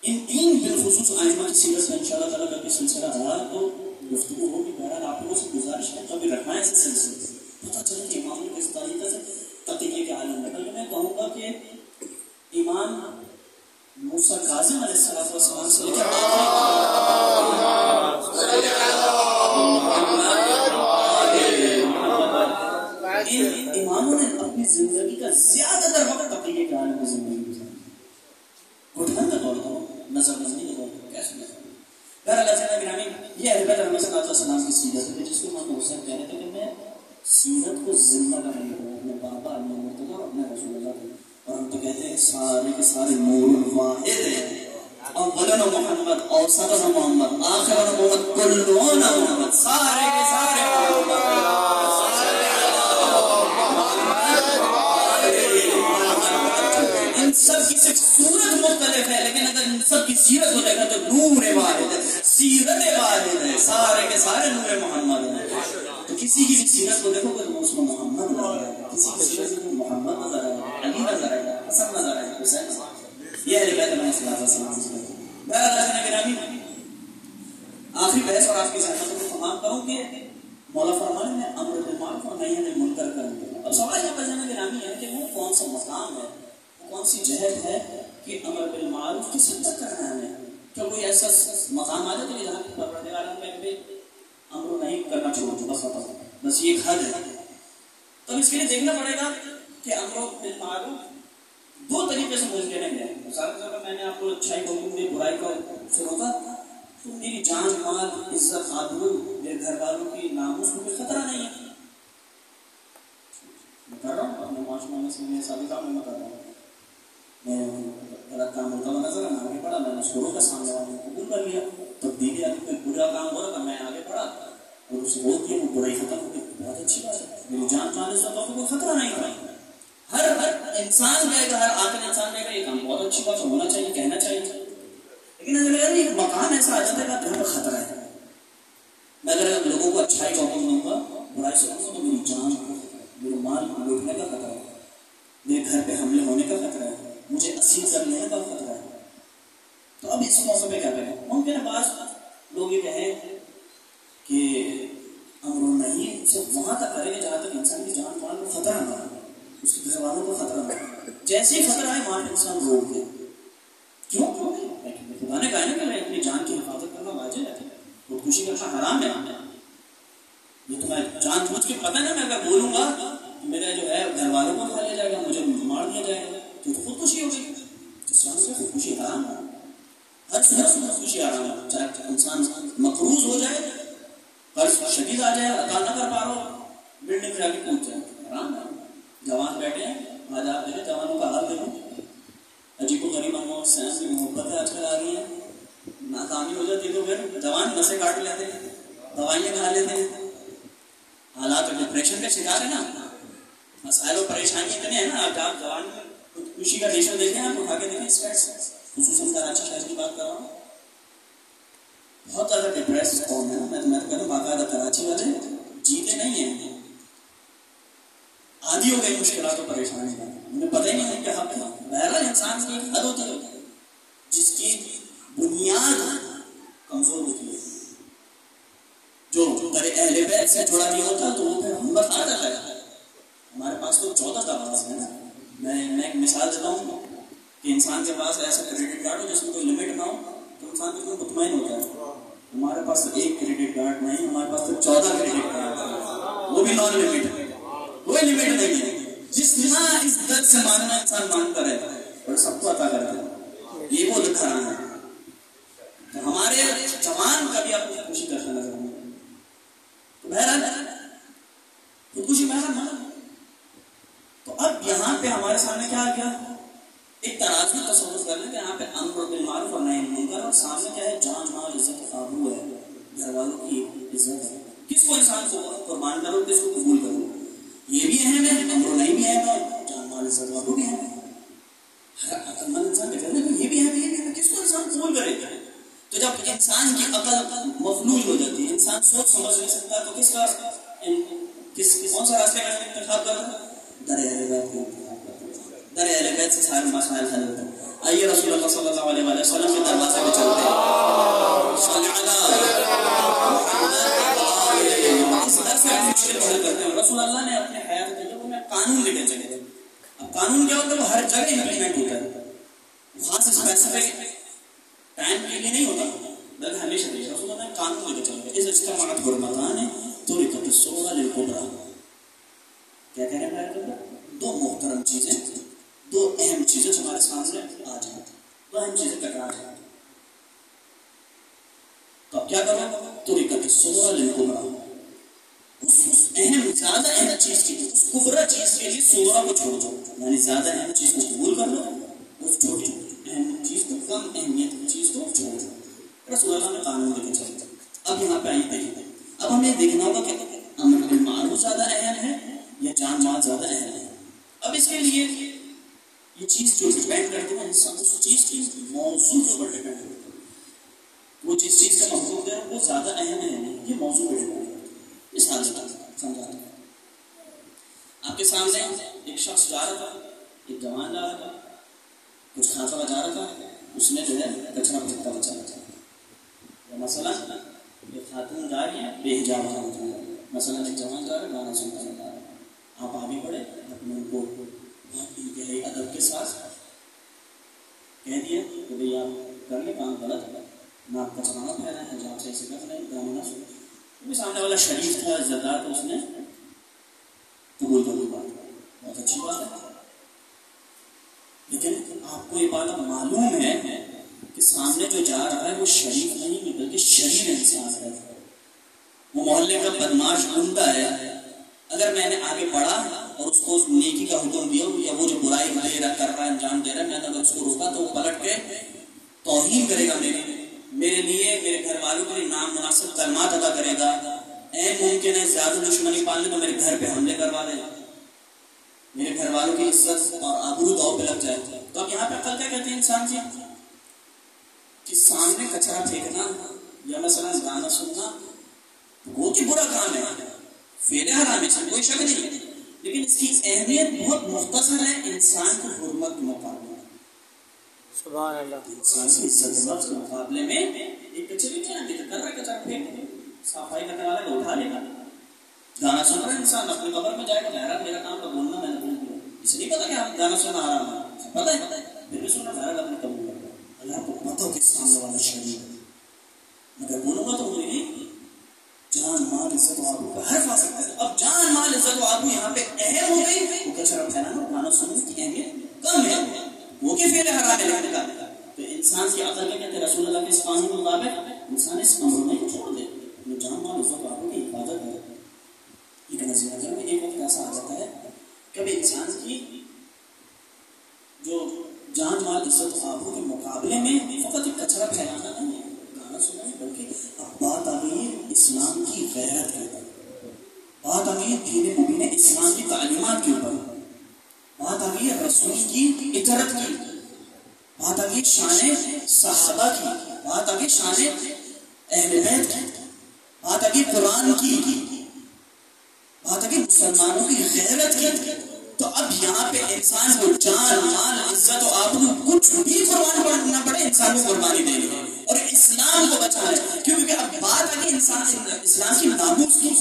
ان تین بالخصوص آئمہ کی سیرت سے انشاءاللہ تعالیٰ کا سلسلہ رہا تو گفتگو ہوگی. بہرحال آپ لوگوں سے گزارش ہے کبھی رکھنا ہے ایسے سلسلے پتہ چلے کہ امام نے کس طریقے سے تقیے کے عالم میں. بلکہ میں کہوں گا کہ امام موسیٰ کاظم علیہ السلام سے لے کر ان اماموں نے اپنی زندگی کا زیادہ تر وقت تقیے کے عالم میں زندگی گزاری. گھٹن کا دور تھا، نظر بندی کا دور تھا، کیسے نظر. بہرحال اللہ گرامی یہ اہل بیت علیہ السلام کی سیرت ہے جس کو امام حسین کہہ رہے تھے کہ میں سیرت کو زندہ کرنے کو اپنے بابا اپنے مرتضیٰ اور اپنے رسول اللہ کو. اور ہم تو کہتے ہیں سارے کے سارے نور واحد ہیں. اولنا محمد، اوسطنا محمد، آخرنا محمد، کلنا محمد، سارے کے سارے ان سب کی صرف صورت مختلف ہے، لیکن اگر ان سب کی سیرت کو دیکھا تو نور واحد ہے، سیرت واحد ہے، سارے کے سارے نور محمد ہیں. تو کسی کی بھی سیرت کو دیکھو کہ اس میں محمد نظر آئے، کسی کی سیرت کو محمد نظر آئے، علی نظر آئے، حسن نظر آئے، حسین نظر آئے. یہ اہل بیت علیہ السلام. بہرحال گرامی آخری بحث اور آپ کی زحمتوں کو تمام کروں کہ مولا فرمانے میں امر بالمعروف اور نہی عن المنکر کرنا. اب سوال یہاں پر جانا گرامی ہے کہ وہ کون سا مقام ہے، وہ کون سی جہت ہے کہ امر بالمعروف کس حد تک کرنا ہے. کیا کوئی ایسا مقام آ جاتا ہے جہاں پروردگار عالم کہتے ہیں امر نہیں کرنا چھوڑ دو، بس ختم، بس یہ ایک حد ہے. تو اس کے لیے دیکھنا پڑے گا کہ امر بالمعروف دو طریقے سے ممکن ہے. مثال میں نے آپ کو اچھائی کو حکم دی، برائی کو سے روکا تو میری جان مال عزت آبرو میرے گھر والوں کی ناموس کو کوئی خطرہ نہیں ہے. میں کر رہا ہوں اپنے معاشرے میں سے میرے ساتھی کام میں کر رہا ہوں. میں غلط کام ہوتا ہوا نظر میں آگے بڑھا، میں نے شروع کا سامنے والے کو قبول کر لیا. تبدیلی آگے کوئی برا کام ہو رہا تھا، میں آگے بڑھا اور اسے بول دیا وہ برائی ختم ہو گئی. بہت اچھی بات ہے، میری جان مال عزت کو کوئی خطرہ نہیں تھا. ہر انسان کہے گا، ہر عاقل انسان کہے گا یہ کام بہت اچھی بات ہونا چاہیے، کہنا چاہیے. لیکن اگر ایک مقام ایسا آ جاتا ہے کہ جہاں پر خطرہ ہے. میں اگر لوگوں کو اچھائی کا حکم دوں گا، برائی سے دوں گا تو میری جان کو، میرے مال لوٹنے کا خطرہ ہے، میرے گھر پہ حملے ہونے کا خطرہ ہے، مجھے اسیر کر لینے کا خطرہ ہے. تو اب اس موقع پہ کیا کریں؟ ممکن ہے بعض لوگ یہ کہیں کہ امر نہیں صرف وہاں تک کرے گا جہاں تک انسان کی جان مال کو خطرہ نہ ہو، اس کے گھر والوں کو خطرہ نہ ہو. جیسے ہی خطرہ ہے وہاں پہ انسان روک دے. کیوں؟ خدا نے کہا نا کہ میں اپنی جان کی حفاظت کرنا واجب خودکشی کرنا حرام ہے. یہ تو میں جان بوجھ کے پتہ نا، میں اگر بولوں گا کہ میرا جو ہے گھر والوں کو کھا لیا جائے گا، مجھے مار دیا جائے گا، تو خودکشی ہو گئی. اسلام سے خودکشی حرام ہے. ہر خودکشی حرام ہے. چاہے انسان مقروض ہو جائے، قرض شدید آ جائے، ادا نہ کر پا رہا ہو، بلڈنگ میں جا کے کود جائے، حرام ہے. جوان بیٹھے ہیں، آج آپ دیکھیں جوانوں کا حال دیکھیں، عجیب و غریب امور سے محبتیں آج کل آ رہی ہیں. ناکامی ہو جاتی تو پھر جوان نسیں کاٹ لیتے ہیں، دوائیاں کھا لیتے ہیں. حالات ڈپریشن کا شکار ہے نا، مسائل و پریشانیاں اتنے ہیں نا. آپ جوان خودکشی کا ریشو دیکھیں، آپ اٹھا کے دیکھیں اسٹیٹس، خصوصاً کراچی شہر کی بات کر رہا ہوں، بہت زیادہ ڈپریس قوم ہے. میں تو کہتا ہوں باقاعدہ کراچی والے جیتے نہیں ہیں، عادی ہو گئی مشکلات و پریشانی کا، انہیں پتہ ہی نہیں ہے کہ حق ہے. بہرحال انسان کی ایک حد ہوتی ہے جس کی بنیاد کمزور ہوتی ہے. جو در اہل بیت سے جڑا نہیں ہوتا تو وہ پھر ہمت آ جاتا ہے. ہمارے پاس تو 14 دعوات ہیں نا. میں ایک مثال دیتا ہوں کہ انسان کے پاس ایسا کریڈٹ کارڈ ہو جس میں کوئی لمٹ نہ ہو تو انسان کو مطمئن ہوتا ہے. ہمارے پاس تو ایک کریڈٹ کارڈ نہیں، ہمارے پاس تو 14 کریڈٹ کارڈ ہے، وہ بھی نان لمٹ، کوئی لمٹ نہیں ہے. جتنا اس درد سے ماننا انسان مانتا رہتا ہے اور سب کو عطا کرتا ہے. یہ وہ دکھانا ہے. تو ہمارے جوان کبھی اپنی خوشی کرتے نظر آئیں. تو بہرحال خودکشی بہرحال مانا. تو اب یہاں پہ ہمارے سامنے کیا آ گیا؟ ایک ترازو تصور کر لیں کہ یہاں پہ امر بالمعروف اور نہی عن المنکر، اور سامنے کیا ہے؟ جان مال عزت آبرو ہے، گھر والوں کی عزت ہے. کس کو انسان کو قربان کرو، کس کو قبول کرو؟ یہ بھی اہم ہے، امر و نہی بھی اہم ہے، جان مال عزت آبرو بھی اہم ہے. ہر عقل مند انسان کہتے ہیں یہ بھی اہم ہے، یہ بھی اہم ہے، کس کو انسان قبول کرے گا؟ تو جب انسان کی عقل مفلوج ہو جاتی ہے، انسان سوچ سمجھ نہیں سکتا، تو کس کا کون سا راستے کا انتخاب کرتا ہے؟ در اہل بیت کا انتخاب کرتا ہے. در اہل بیت سے سارے مسائل حل ہوتے ہیں. آئیے رسول اللہ صلی اللہ علیہ وسلم کے دروازے پہ چلتے ہیں. اس در سے مشکل حل کرتے ہیں. رسول اللہ نے اپنے حیات تجربے میں قانون لے کے چلے. اب قانون کیا ہوتا ہے؟ وہ ہر جگہ امپلیمنٹ ہوتا ہے، خاص اسپیسیفک ٹائم کے لیے نہیں ہوتا، بلکہ ہمیشہ نہیں. رسول اللہ نے قانون لے کے چلے. اس اجتماعت حرمتان ترکت الصغرى للكبرى. کیا کہہ رہے ہیں؟ دو محترم چیزیں، دو اہم چیزیں ہمارے سامنے آ جائیں، دو اہم چیزیں ٹکرا جائیں، تو اب کیا کرو؟ ترکت الصغرى للكبرى. اس اہم زیادہ اہم چیز کے لیے، اس کبرا چیز کے لیے صغرا کو چھوڑ دو. یعنی زیادہ اہم چیز کو قبول کر لو، اس چھوٹی اہم چیز کو، کم اہمیت کی چیز کو چھوڑ دو. رسول اللہ نے قانون لے کے چلے. اب یہاں پہ آئیے دیکھیں، اب ہمیں دیکھنا ہوگا کہ امر بالمعروف زیادہ اہم ہے یا جان مال زیادہ اہم ہے. اب اس کے لیے یہ چیز جو ڈپینڈ کرتی ہے انسان اس چیز کی موضوع کے اوپر ڈپینڈ کرتی ہے. وہ جس چیز کا محبوب ہے وہ زیادہ اہم ہے نہیں، یہ موضوع پہ ڈپینڈ کرتی ہے. مثال سمجھاتا ہوں. آپ کے سامنے ایک شخص جا رہا تھا، ایک جوان جا رہا تھا، کچھ کھاتا ہوا جا رہا تھا. اس نے جو ہے کچرا پھینکتا ہوا چلا تھا. مثلا ایک خاتون جا رہی ہے بے حجاب خاتون، مثلا ایک جوان جا رہا ہے گانا سنتا جا رہا ہے. آپ آگے بڑھے، اپنے ان کو بہت انتہائی ادب کے ساتھ کہہ دیا کہ بھائی آپ کر لیں، کام غلط ہے، نہ آپ کچرا نہ پھیلائیں، حجاب سے ایسے کر لیں، گانا نہ سنیں. وہ بھی سامنے والا شریف تھا، عزتدار تھا، اس نے قبول کر لی بات. بہت اچھی بات ہے. لیکن آپ کو یہ بات معلوم ہے کہ سامنے جو جا رہا ہے وہ شریف نہیں بلکہ شریر انسان ہے، وہ محلے کا بدماش گنڈا ہے. اگر میں نے آگے بڑھا اور اس کو نیکی کا حکم دیا یا وہ جو برائی دے رہا کر رہا ہے انجام دے رہا ہے، میں نے اگر اس کو روکا تو وہ پلٹ کے توہین کرے گا میرے لیے، میرے گھر والوں کے لیے نام مناسب کلمات ادا کرے گا. ممکن ہے زیادہ دشمنی پال لے تو میرے گھر پہ حملے کروا دے، میرے گھر والوں کی عزت اور آبرو داؤ پہ لگ جائے. تو اب یہاں پہ عقل کیا کہتے ہیں انسان کی کہ سامنے کچرا پھینکنا یا مثلا گانا سننا وہ تو برا کام ہے، فعل حرام ہے، کوئی شک نہیں ہے. لیکن اس کی اہمیت بہت مختصر ہے انسان کی حرمت کے مقابلے میں. سبحان اللہ. انسان کی عزت نفس کے مقابلے میں ایک کچرے کیا ہے کر رہا ہے، کچرا پھینک صفائی کرنے والا کو اٹھا لے گا. گانا سن رہا ہے انسان اپنی قبر میں جائے گا، بہرحال میرا کام کا بولنا میں نے بھول دیا، اسے نہیں پتا کہ آپ گانا سننا حرام ہے، پتہ ہے پھر بھی سننا، بہرحال اپنے قبول کر. اللہ کو پتہ ہو کہ سامنے والا شریف ہے، مگر بولوں گا تو میری جان مال عزت و آبرو کا حرف آ سکتا ہے. اب جان مال عزت و آبرو یہاں پہ اہم ہو گئی, وہ کچرا پھیلانا گانا سننے کی اہمیت کم ہے, وہ کہ پھر حرام ہے لکھنے کا. تو انسان کی عقل میں کہتے ہیں رسول اللہ کے اس قانون کے مطابق انسان اس امر کو چھوڑ دے, اپنے جان مال عزت و آبرو کی حفاظت کرے. یہ نظر میں ایک وقت ایسا آ جاتا ہے کبھی انسان کی جو جان مال عزت و آبرو کے مقابلے میں فقط ایک کچرا پھیلانا نہیں ہے, گانا سننا ہے, بلکہ اب بات آ گئی ہے اسلام کی غیرت کے اوپر, بات آ گئی ہے دین مبین اسلام کی تعلیمات کے اوپر, بات آ گئی ہے رسول کی اطاعت کی, بات آ گئی شان صحابہ کی, بات آ گئی شان اہل بیت کی, بات آ گئی قرآن کی, بات آ گئی مسلمانوں کی غیرت کی. تو اب یہاں پہ انسان کو جان مال عزت و آبرو کچھ بھی قربان کرنا پڑے, انسان کو قربانی دینی ہے اور اسلام کو بچانا ہے. کیونکہ اب بات آگے انسان اسلام کی ناموس کی,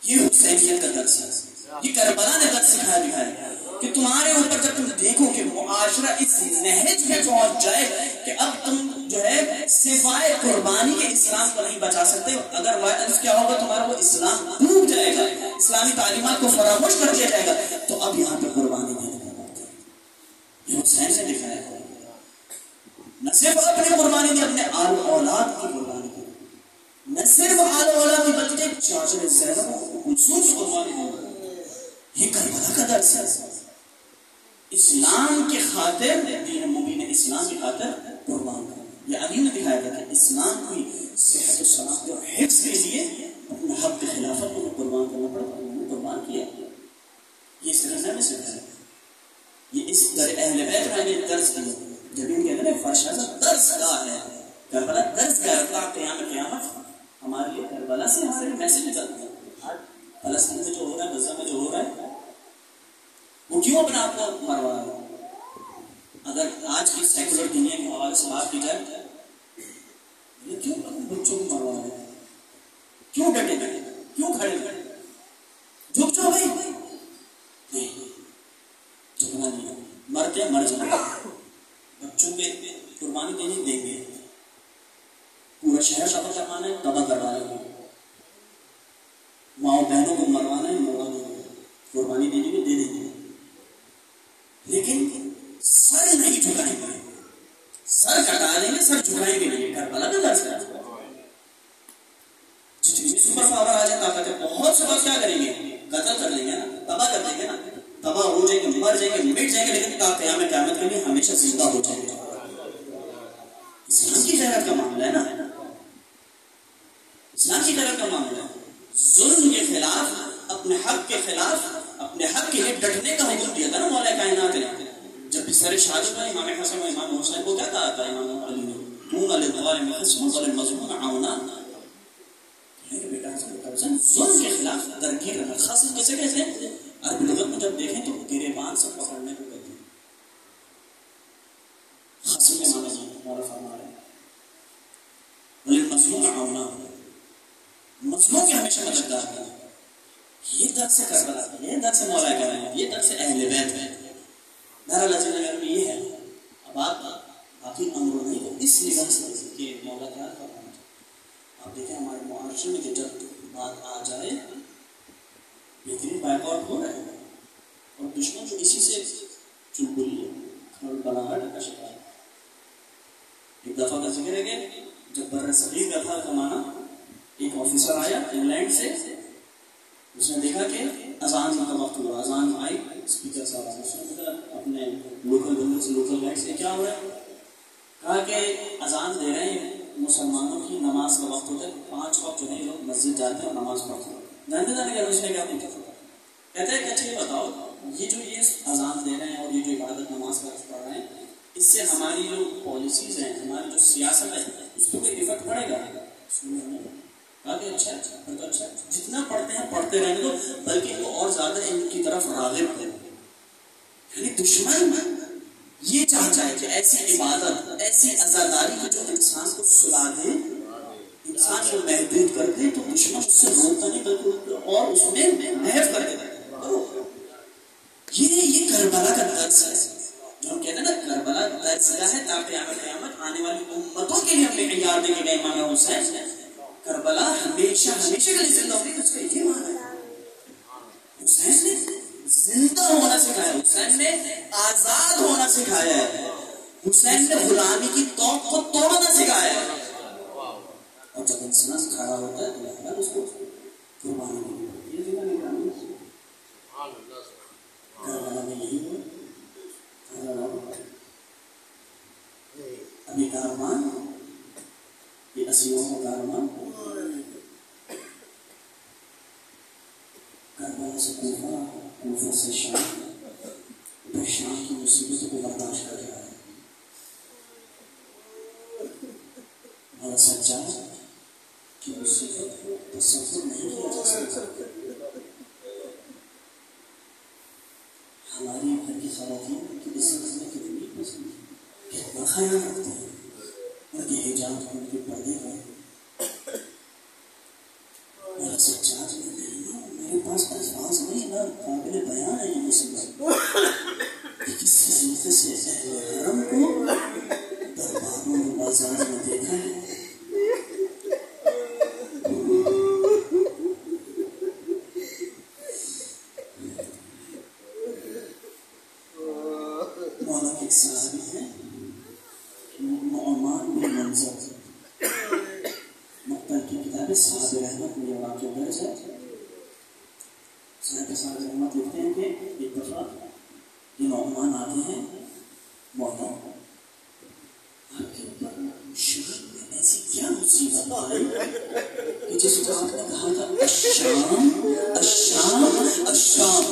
یہ حسینیت کا درس ہے, یہ کربلا نے درس سکھایا دکھایا کہ تمہارے اوپر جب تم دیکھو کہ معاشرہ اس نہج میں پہنچ جائے کہ اب تم جو ہے سوائے قربانی کے اسلام کو نہیں بچا سکتے, اگر وائس کیا ہوگا تمہارا وہ اسلام ڈوب جائے گا, اسلامی تعلیمات کو فراموش کر دیا جائے گا. تو اب یہاں پہ قربانی دینے کا وقت ہے, یہ حسین نے دکھایا ہے. نہ صرف اپنے قربانی دی, اپنے آل اولاد کی قربانی دی, نہ صرف آل اولاد کی بلکہ چاچر زینب کو خصوص قربانی دی. یہ کربلا کا درس ہے. اسلام کی خاطر دین مبین اسلام کی خاطر قربان کرنا. یہ علی نے دکھایا تھا کہ اسلام کی صحت و سلامت اور حفظ کے لیے اپنے حق کی خلافت کو قربان کرنا پڑتا, انہوں نے قربان کیا. یہ اس طرح میں سکھایا, یہ اس در اہل بیت میں نے درس کیا. جب ان کہتے ہیں فرشا سے درس گاہ ہے, کربلا درس گاہ کا قیامت ہمارے لیے کربلا سے ہمارے لیے میسج نکلتا ہے. فلسطین میں جو ہو رہا ہے, غزہ میں جو ہو رہا ہے, وہ کیوں اپنے آپ کو مروا رہا ہے؟ اگر آج کی سیکولر دنیا کے حوالے سے بات کی جائے, یہ کیوں بچوں کو مروا رہے ہیں, کیوں ڈٹے گئے, کیوں کھڑے گئے, جھک جاؤ بھائی, نہیں جھکنا نہیں, مرتے مر جائیں, بچوں کے قربانی دینی دیں گے, پورا شہر تباہ کروانا ہے تباہ کروا لیں گے, ماؤں بہنوں کو مروانا ہے مروا دیں گے, قربانی دینی ہے دے دیں گے, لیکن سر نہیں جھکائیں گے, سر کٹا دیں گے, سر جھکائیں گے نہیں. کربلا کا درس ہے. جتنی بھی سپر پاور آ جائے طاقت ہے, بہت سے بات کیا کریں گے, قتل کر لیں گے نا, تباہ کر دیں گے نا, تباہ ہو جائیں گے, مر جائیں گے, مٹ جائیں گے, لیکن قیامت کے لیے ہمیشہ زندہ ہو جائیں گے. اسلام کی غیرت کا معاملہ ہے نا, اسلام کی غیرت کا معاملہ ہے. ظلم کے خلاف, اپنے حق کے خلاف, اپنے حق کے لیے ڈٹنے کا حکم دیا تھا نا مولا کائنات نے. جب بھی سر شہادت میں امام حسن و امام حسین کو کیا کہا تھا امام علی نے, کون للظالم خصم وللمظلوم عونا, بیٹا حسن ظلم کے خلاف درگیر رہنا. خصم کیسے کہتے ہیں, عربی لغت میں جب دیکھیں تو گریبان سے پکڑنے کو کہتے ہیں. خصم کے معنی مولا فرما رہے ہیں وللمظلوم عونا, مظلوم کے ہمیشہ مددگار ہے. یہ درس سے کربلا, یہ درس سے مولا کر رہے ہیں, یہ درس سے اہل بیت ہے. بہرحال اللہ میں یہ ہے. اب آپ باقی امر نہیں تو اس نگاہ سے کہ مولا کیا کرنا ہے. آپ دیکھیں ہمارے معاشرے میں کہ جب بات آ جائے بہترین بیک آؤٹ ہو رہا ہے, اور دشمن جو اسی سے چلبلی ہے, بلاہٹ کا شکار. ایک دفعہ کا ذکر ہے کہ جب بر صغیر کا تھا زمانہ, ایک آفیسر آیا انگلینڈ سے, اس نے دیکھا کہ اذان کا وقت ہوا, اذان آئی, اسپیکر صاحب اس نے اپنے لوکل بندے سے, لوکل گائیڈ سے, کیا ہو رہا ہے, کہا کہ اذان دے رہے ہیں, مسلمانوں کی نماز کا وقت ہوتا ہے, 5 وقت جو ہے لوگ مسجد جاتے ہیں اور نماز پڑھتے ہیں. جانتے جانے کہ اس نے کیا پوچھا, کہتے ہیں کہ اچھا یہ بتاؤ, یہ جو یہ اذان دے رہے ہیں اور یہ جو عبادت نماز پڑھ رہے ہیں, اس سے ہماری جو پالیسیز ہیں, ہماری جو سیاست ہے, اس پہ کوئی افیکٹ پڑے گا؟ اچھا جتنا پڑھتے ہیں پڑھتے رہنے دو, بلکہ وہ اور زیادہ ان کی طرف راغب ہے. یعنی دشمن یہ چاہتا ہے کہ ایسی عبادت, ایسی عزاداری کی جو انسان کو سلا دے, انسان کو محدود کر دے, تو دشمن اس سے روکتا نہیں بلکہ اور اس میں محف کر دیتا ہے. یہ کربلا کا درس ہے جو ہم کہتے ہیں نا, کربلا درس گاہ ہے تاکہ قیامت آنے والی امتوں کے لیے اپنے عیار دے کے گئے امام حسین کربلا ہمیشہ ہمیشہ کے لیے زندہ ہوگی. اس کا یہ معنی ہے حسین نے زندہ ہونا سکھایا, حسین نے آزاد ہونا سکھایا ہے, حسین نے غلامی کی توق کو توڑنا سکھایا ہے. اور جب انسان کھڑا ہوتا ہے تو اللہ اس کو قربانی نہیں ہوتی. یہ جگہ نگرانی کربلا میں یہی ہو. ابھی کارمان یہ اسیروں کا کارمان کربلا سے کوفہ, کوفہ سے شام, پھر شام کی مصیبتوں کو برداشت کر رہا ہے. اور سجاد کی مصیبت کو تصور نہیں کیا جا سکتا. ہماری گھر کی خواتین کی عزت ہمیں کتنی پسند ہے, کتنا خیال رکھتے ہیں, ان کے حجاب کو, ان کے پردے کو. میرا سجاد میں نہیں ہوں, میرے پاس الفاظ نہیں, نہ قابل بیان ہے یہ مصیبت. کس طریقے سے اہل حرم کو درباروں میں بازار میں دیکھا ہے. مولا کے ایک صحابی ہیں نعمان بن منظر, مقتل کی کتاب صحابہ رحمت میں یہ واقعہ درج ہے. صحابہ رحمت لکھتے ہیں کہ ایک دفعہ یہ نعمان آتے ہیں, مولا آپ کے اوپر شہر میں ایسی کیا مصیبت آئی کہ جس کو آپ نے کہا تھا الشام الشام الشام.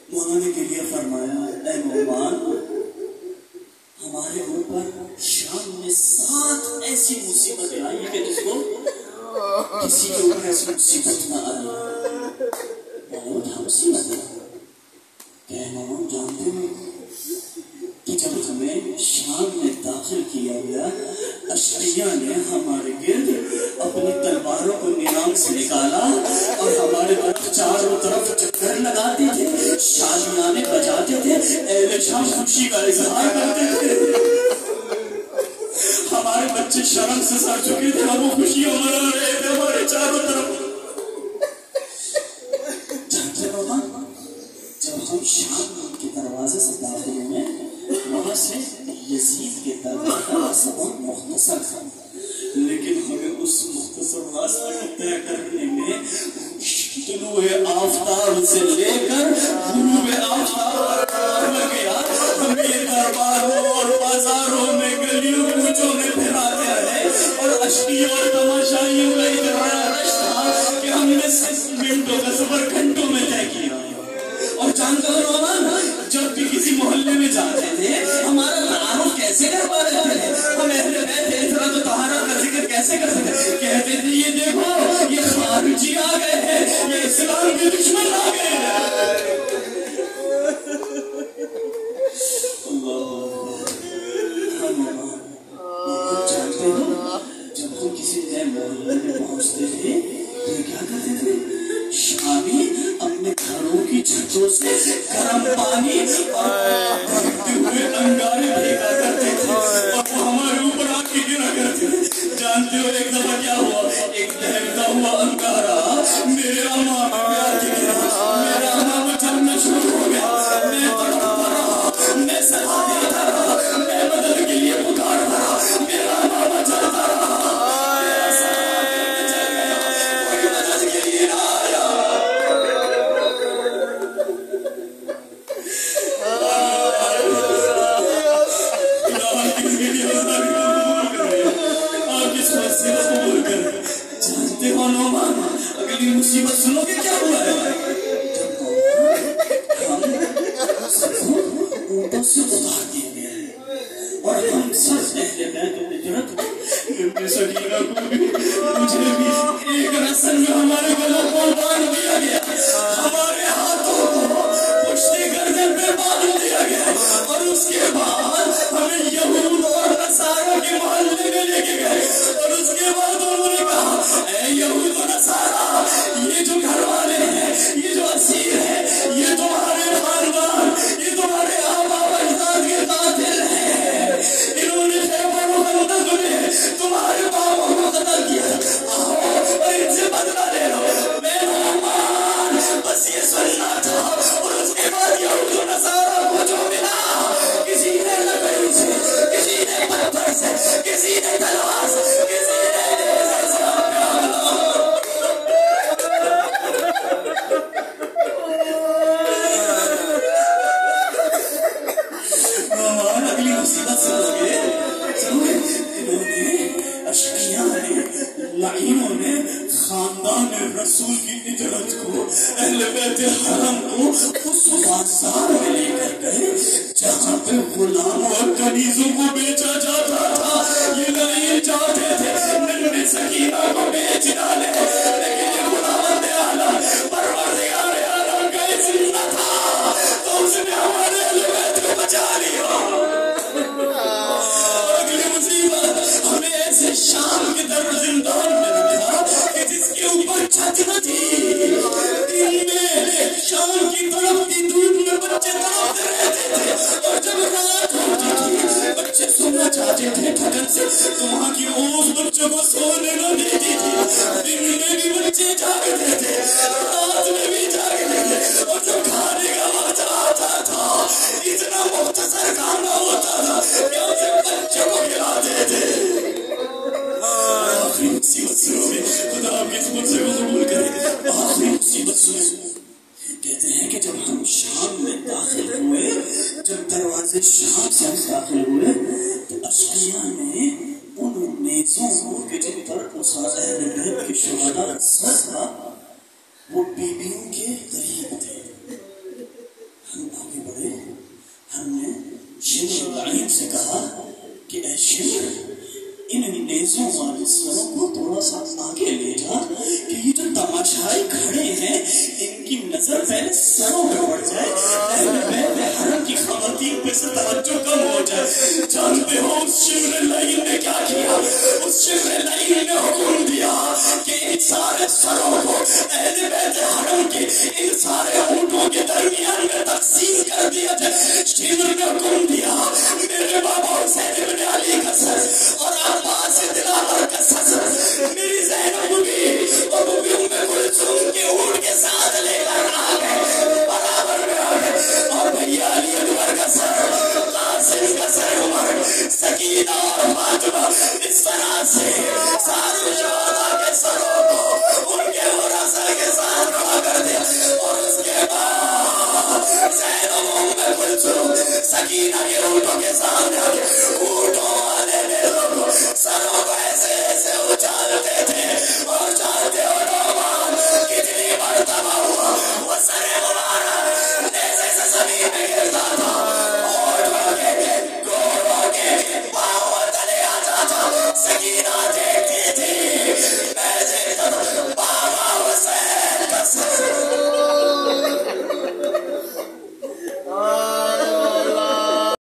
مولا نے کے لیے فرمایا اے نعمان, ہمارے اوپر شام میں 7 ایسی مصیبتیں آئی کہ جس کو کسی کے اوپر ایسی مصیبت نہ آئی. مصیبت ہے کہ ہم جانتے ہیں کہ جب ہمیں شام میں داخل کیا گیا, اشعیاء نے ہمارے گرد اپنی تلواروں کو نیام سے نکالا اور ہمارے طرف چاروں طرف چکر لگاتے تھے, شادیانے بجاتے تھے, اہل شام خوشی کا اظہار کرتے تھے. ہمارے بچے شرم سے سر چکے تھے, ہم وہ خوشیاں منا رہے تھے ہمارے چاروں طرف. جانتے ہو جب ہم شام کے دروازے سے داخل ہوئے, وہاں سے یزید کے دربار کا راستہ بہت مختصر تھا, لیکن ہمیں اس مختصر راستہ کو طے کرنے میں طلوع آفتاب سے لے کر غروب آفتاب لگ گیا. ہمیں یہ درباروں اور بازاروں میں گلیوں کوچوں میں پھراتے رہے اور اشکیوں اور تماشائیوں کا اتنا رش تھا کہ ہم نے 6 منٹوں کا سفر گھنٹوں میں طے کیا. اور جانتے ہو رومان, جب بھی کسی محلے میں جاتے تھے ہمارا تعارف کیسے کر پا رہے تھے, ہم اہل بیت اتنا تو طہارت کا ذکر کیسے کر سکتے, کہتے تھے یہ دیکھو یہ خارجی آ گئے ہیں, یہ اسلام کے دشمن آ گئے ہیں. جانتے ہو جب ہم کسی نئے محلے میں پہنچتے تھے تو کیا کرتے تھے, شامی اپنے گھروں کی چھتوں سے گرم پانی اور بھرتے ہوئے انگارے پھینکا کرتے تھے اور وہ ہمارے اوپر آ کے گرا کرتے تھے. جانتے ہو ایک دفعہ کیا ہوا, ایک دہکتا ہوا انگارہ میرے اماں پہ آ کے گرا, میرا اماں کو جلنا شروع ہو گیا, میں تڑپتا رہا, میں صدا دیتا رہا, میں مدد کے لیے پکارتا رہا, میرا اماں جلتا رہا, میرا صدا چل گیا, کوئی مدد کے لیے نہ آیا. جانتے ہو نعمان, اگلی مصیبت سنو گے کیا ہوا ہے. ہم سب کو اوپر سے اتار دیا گیا ہے اور ہم سب اہل بیت ہجرت ابن سکینہ کو بھی مجھے بھی ایک رسم میں ہمارے گلوں کو باندھ دیا گیا, ہمارے ہاتھوں کو پشت گردن پہ باندھ دیا گیا اور اس کے بعد ہمیں یہود اور نصارہ کے محلے میں لے کے گئے اور اس کے بعد انہوں نے کہا اے یہود و نصارہ, یہ جو گھر والے ہیں, یہ جو اسیر ہیں, یہ تمہارے خاندان, یہ تمہارے آبا و اجداد کے قاتل ہیں, پہ غلاموں اور کنیزوں کو بیچا جاتا تھا. یہ نہیں چاہتے تھے ننھے سکینہ کو بیچ ڈالے, لیکن یہ خداوند اعلیٰ پروردگار عالم کا ایک زندہ تھا تو اس نے ہمارے اہل بیت کو بچا لیا. اگلی مصیبت ہمیں ایسے شام کی طرف زندان میں رکھا کہ جس کے اوپر چھت نہ تھی. دن میں شام کی طرف کی دھوپ میں بچے تڑپتے رہتے تھے, اور جب رات ہوتی تھی بچے سونا چاہتے تھے ٹھنڈ سے تو وہاں کی اوس بچوں کو سونے نہ دیتی تھی. دن میں بھی بچے جاگتے تھے, رات میں بھی جاگتے تھے, اور جب کھانے کا وقت آتا تھا اتنا مختصر کھانا ہوتا تھا کہ اسے بچوں کو کھلاتے تھے. آخری مصیبت سنو گے, خدا آپ کی اس منصے کو قبول کرے. آخری مصیبت سنو, کہتے ہیں کہ جب ہم شام میں داخل ہوئے, جب دروازے شام سے ہم داخل ہوئے تو اشقیاء نے ان نیزوں کو کہ جن پر اس اہل بیت کے شہداء سر تھا وہ بیویوں کے قریب تھے. ہم آگے بڑھے, ہم نے شمر لعین سے کہا کہ اے شمر ان نیزوں والے سروں کو تھوڑا سا آگے لے جا کہ یہ جو تماشائی کھڑے ہیں ان کی نظر پہلے سروں پہ پڑ جائے, اہل بیت حرم کی خواتین پہ سے توجہ کم ہو جائے. جانتے ہو اس شمر لعین نے کیا کیا؟ اس شمر لعین نے حکم دیا کہ ان سارے سروں کو اہل بیت حرم کے ان سارے اونٹوں کے درمیان میں تقسیم کر دیا جائے. شمر نے حکم دیا میرے بابا حسین ابن علی کا سر اور عباس دلاور کا سر میری زینب بھی اور وہ بھی ام کلثوم کے اونٹ کے ساتھ لے کر آ گئے, برابر میں آ گئے. اور بھیا علی انور کا سر, قاسم کا سر, عمر, سکینہ اور فاطمہ, اس طرح سے سارے شہداء کے سروں کو ان کے ورثاء کے ساتھ کھڑا کر دیا. اور اس کے بعد زینب ام کلثوم سکینہ کے اونٹوں کے سامنے آ گئے. اونٹوں والے نے سروں کو ایسے ایسے اچھالتے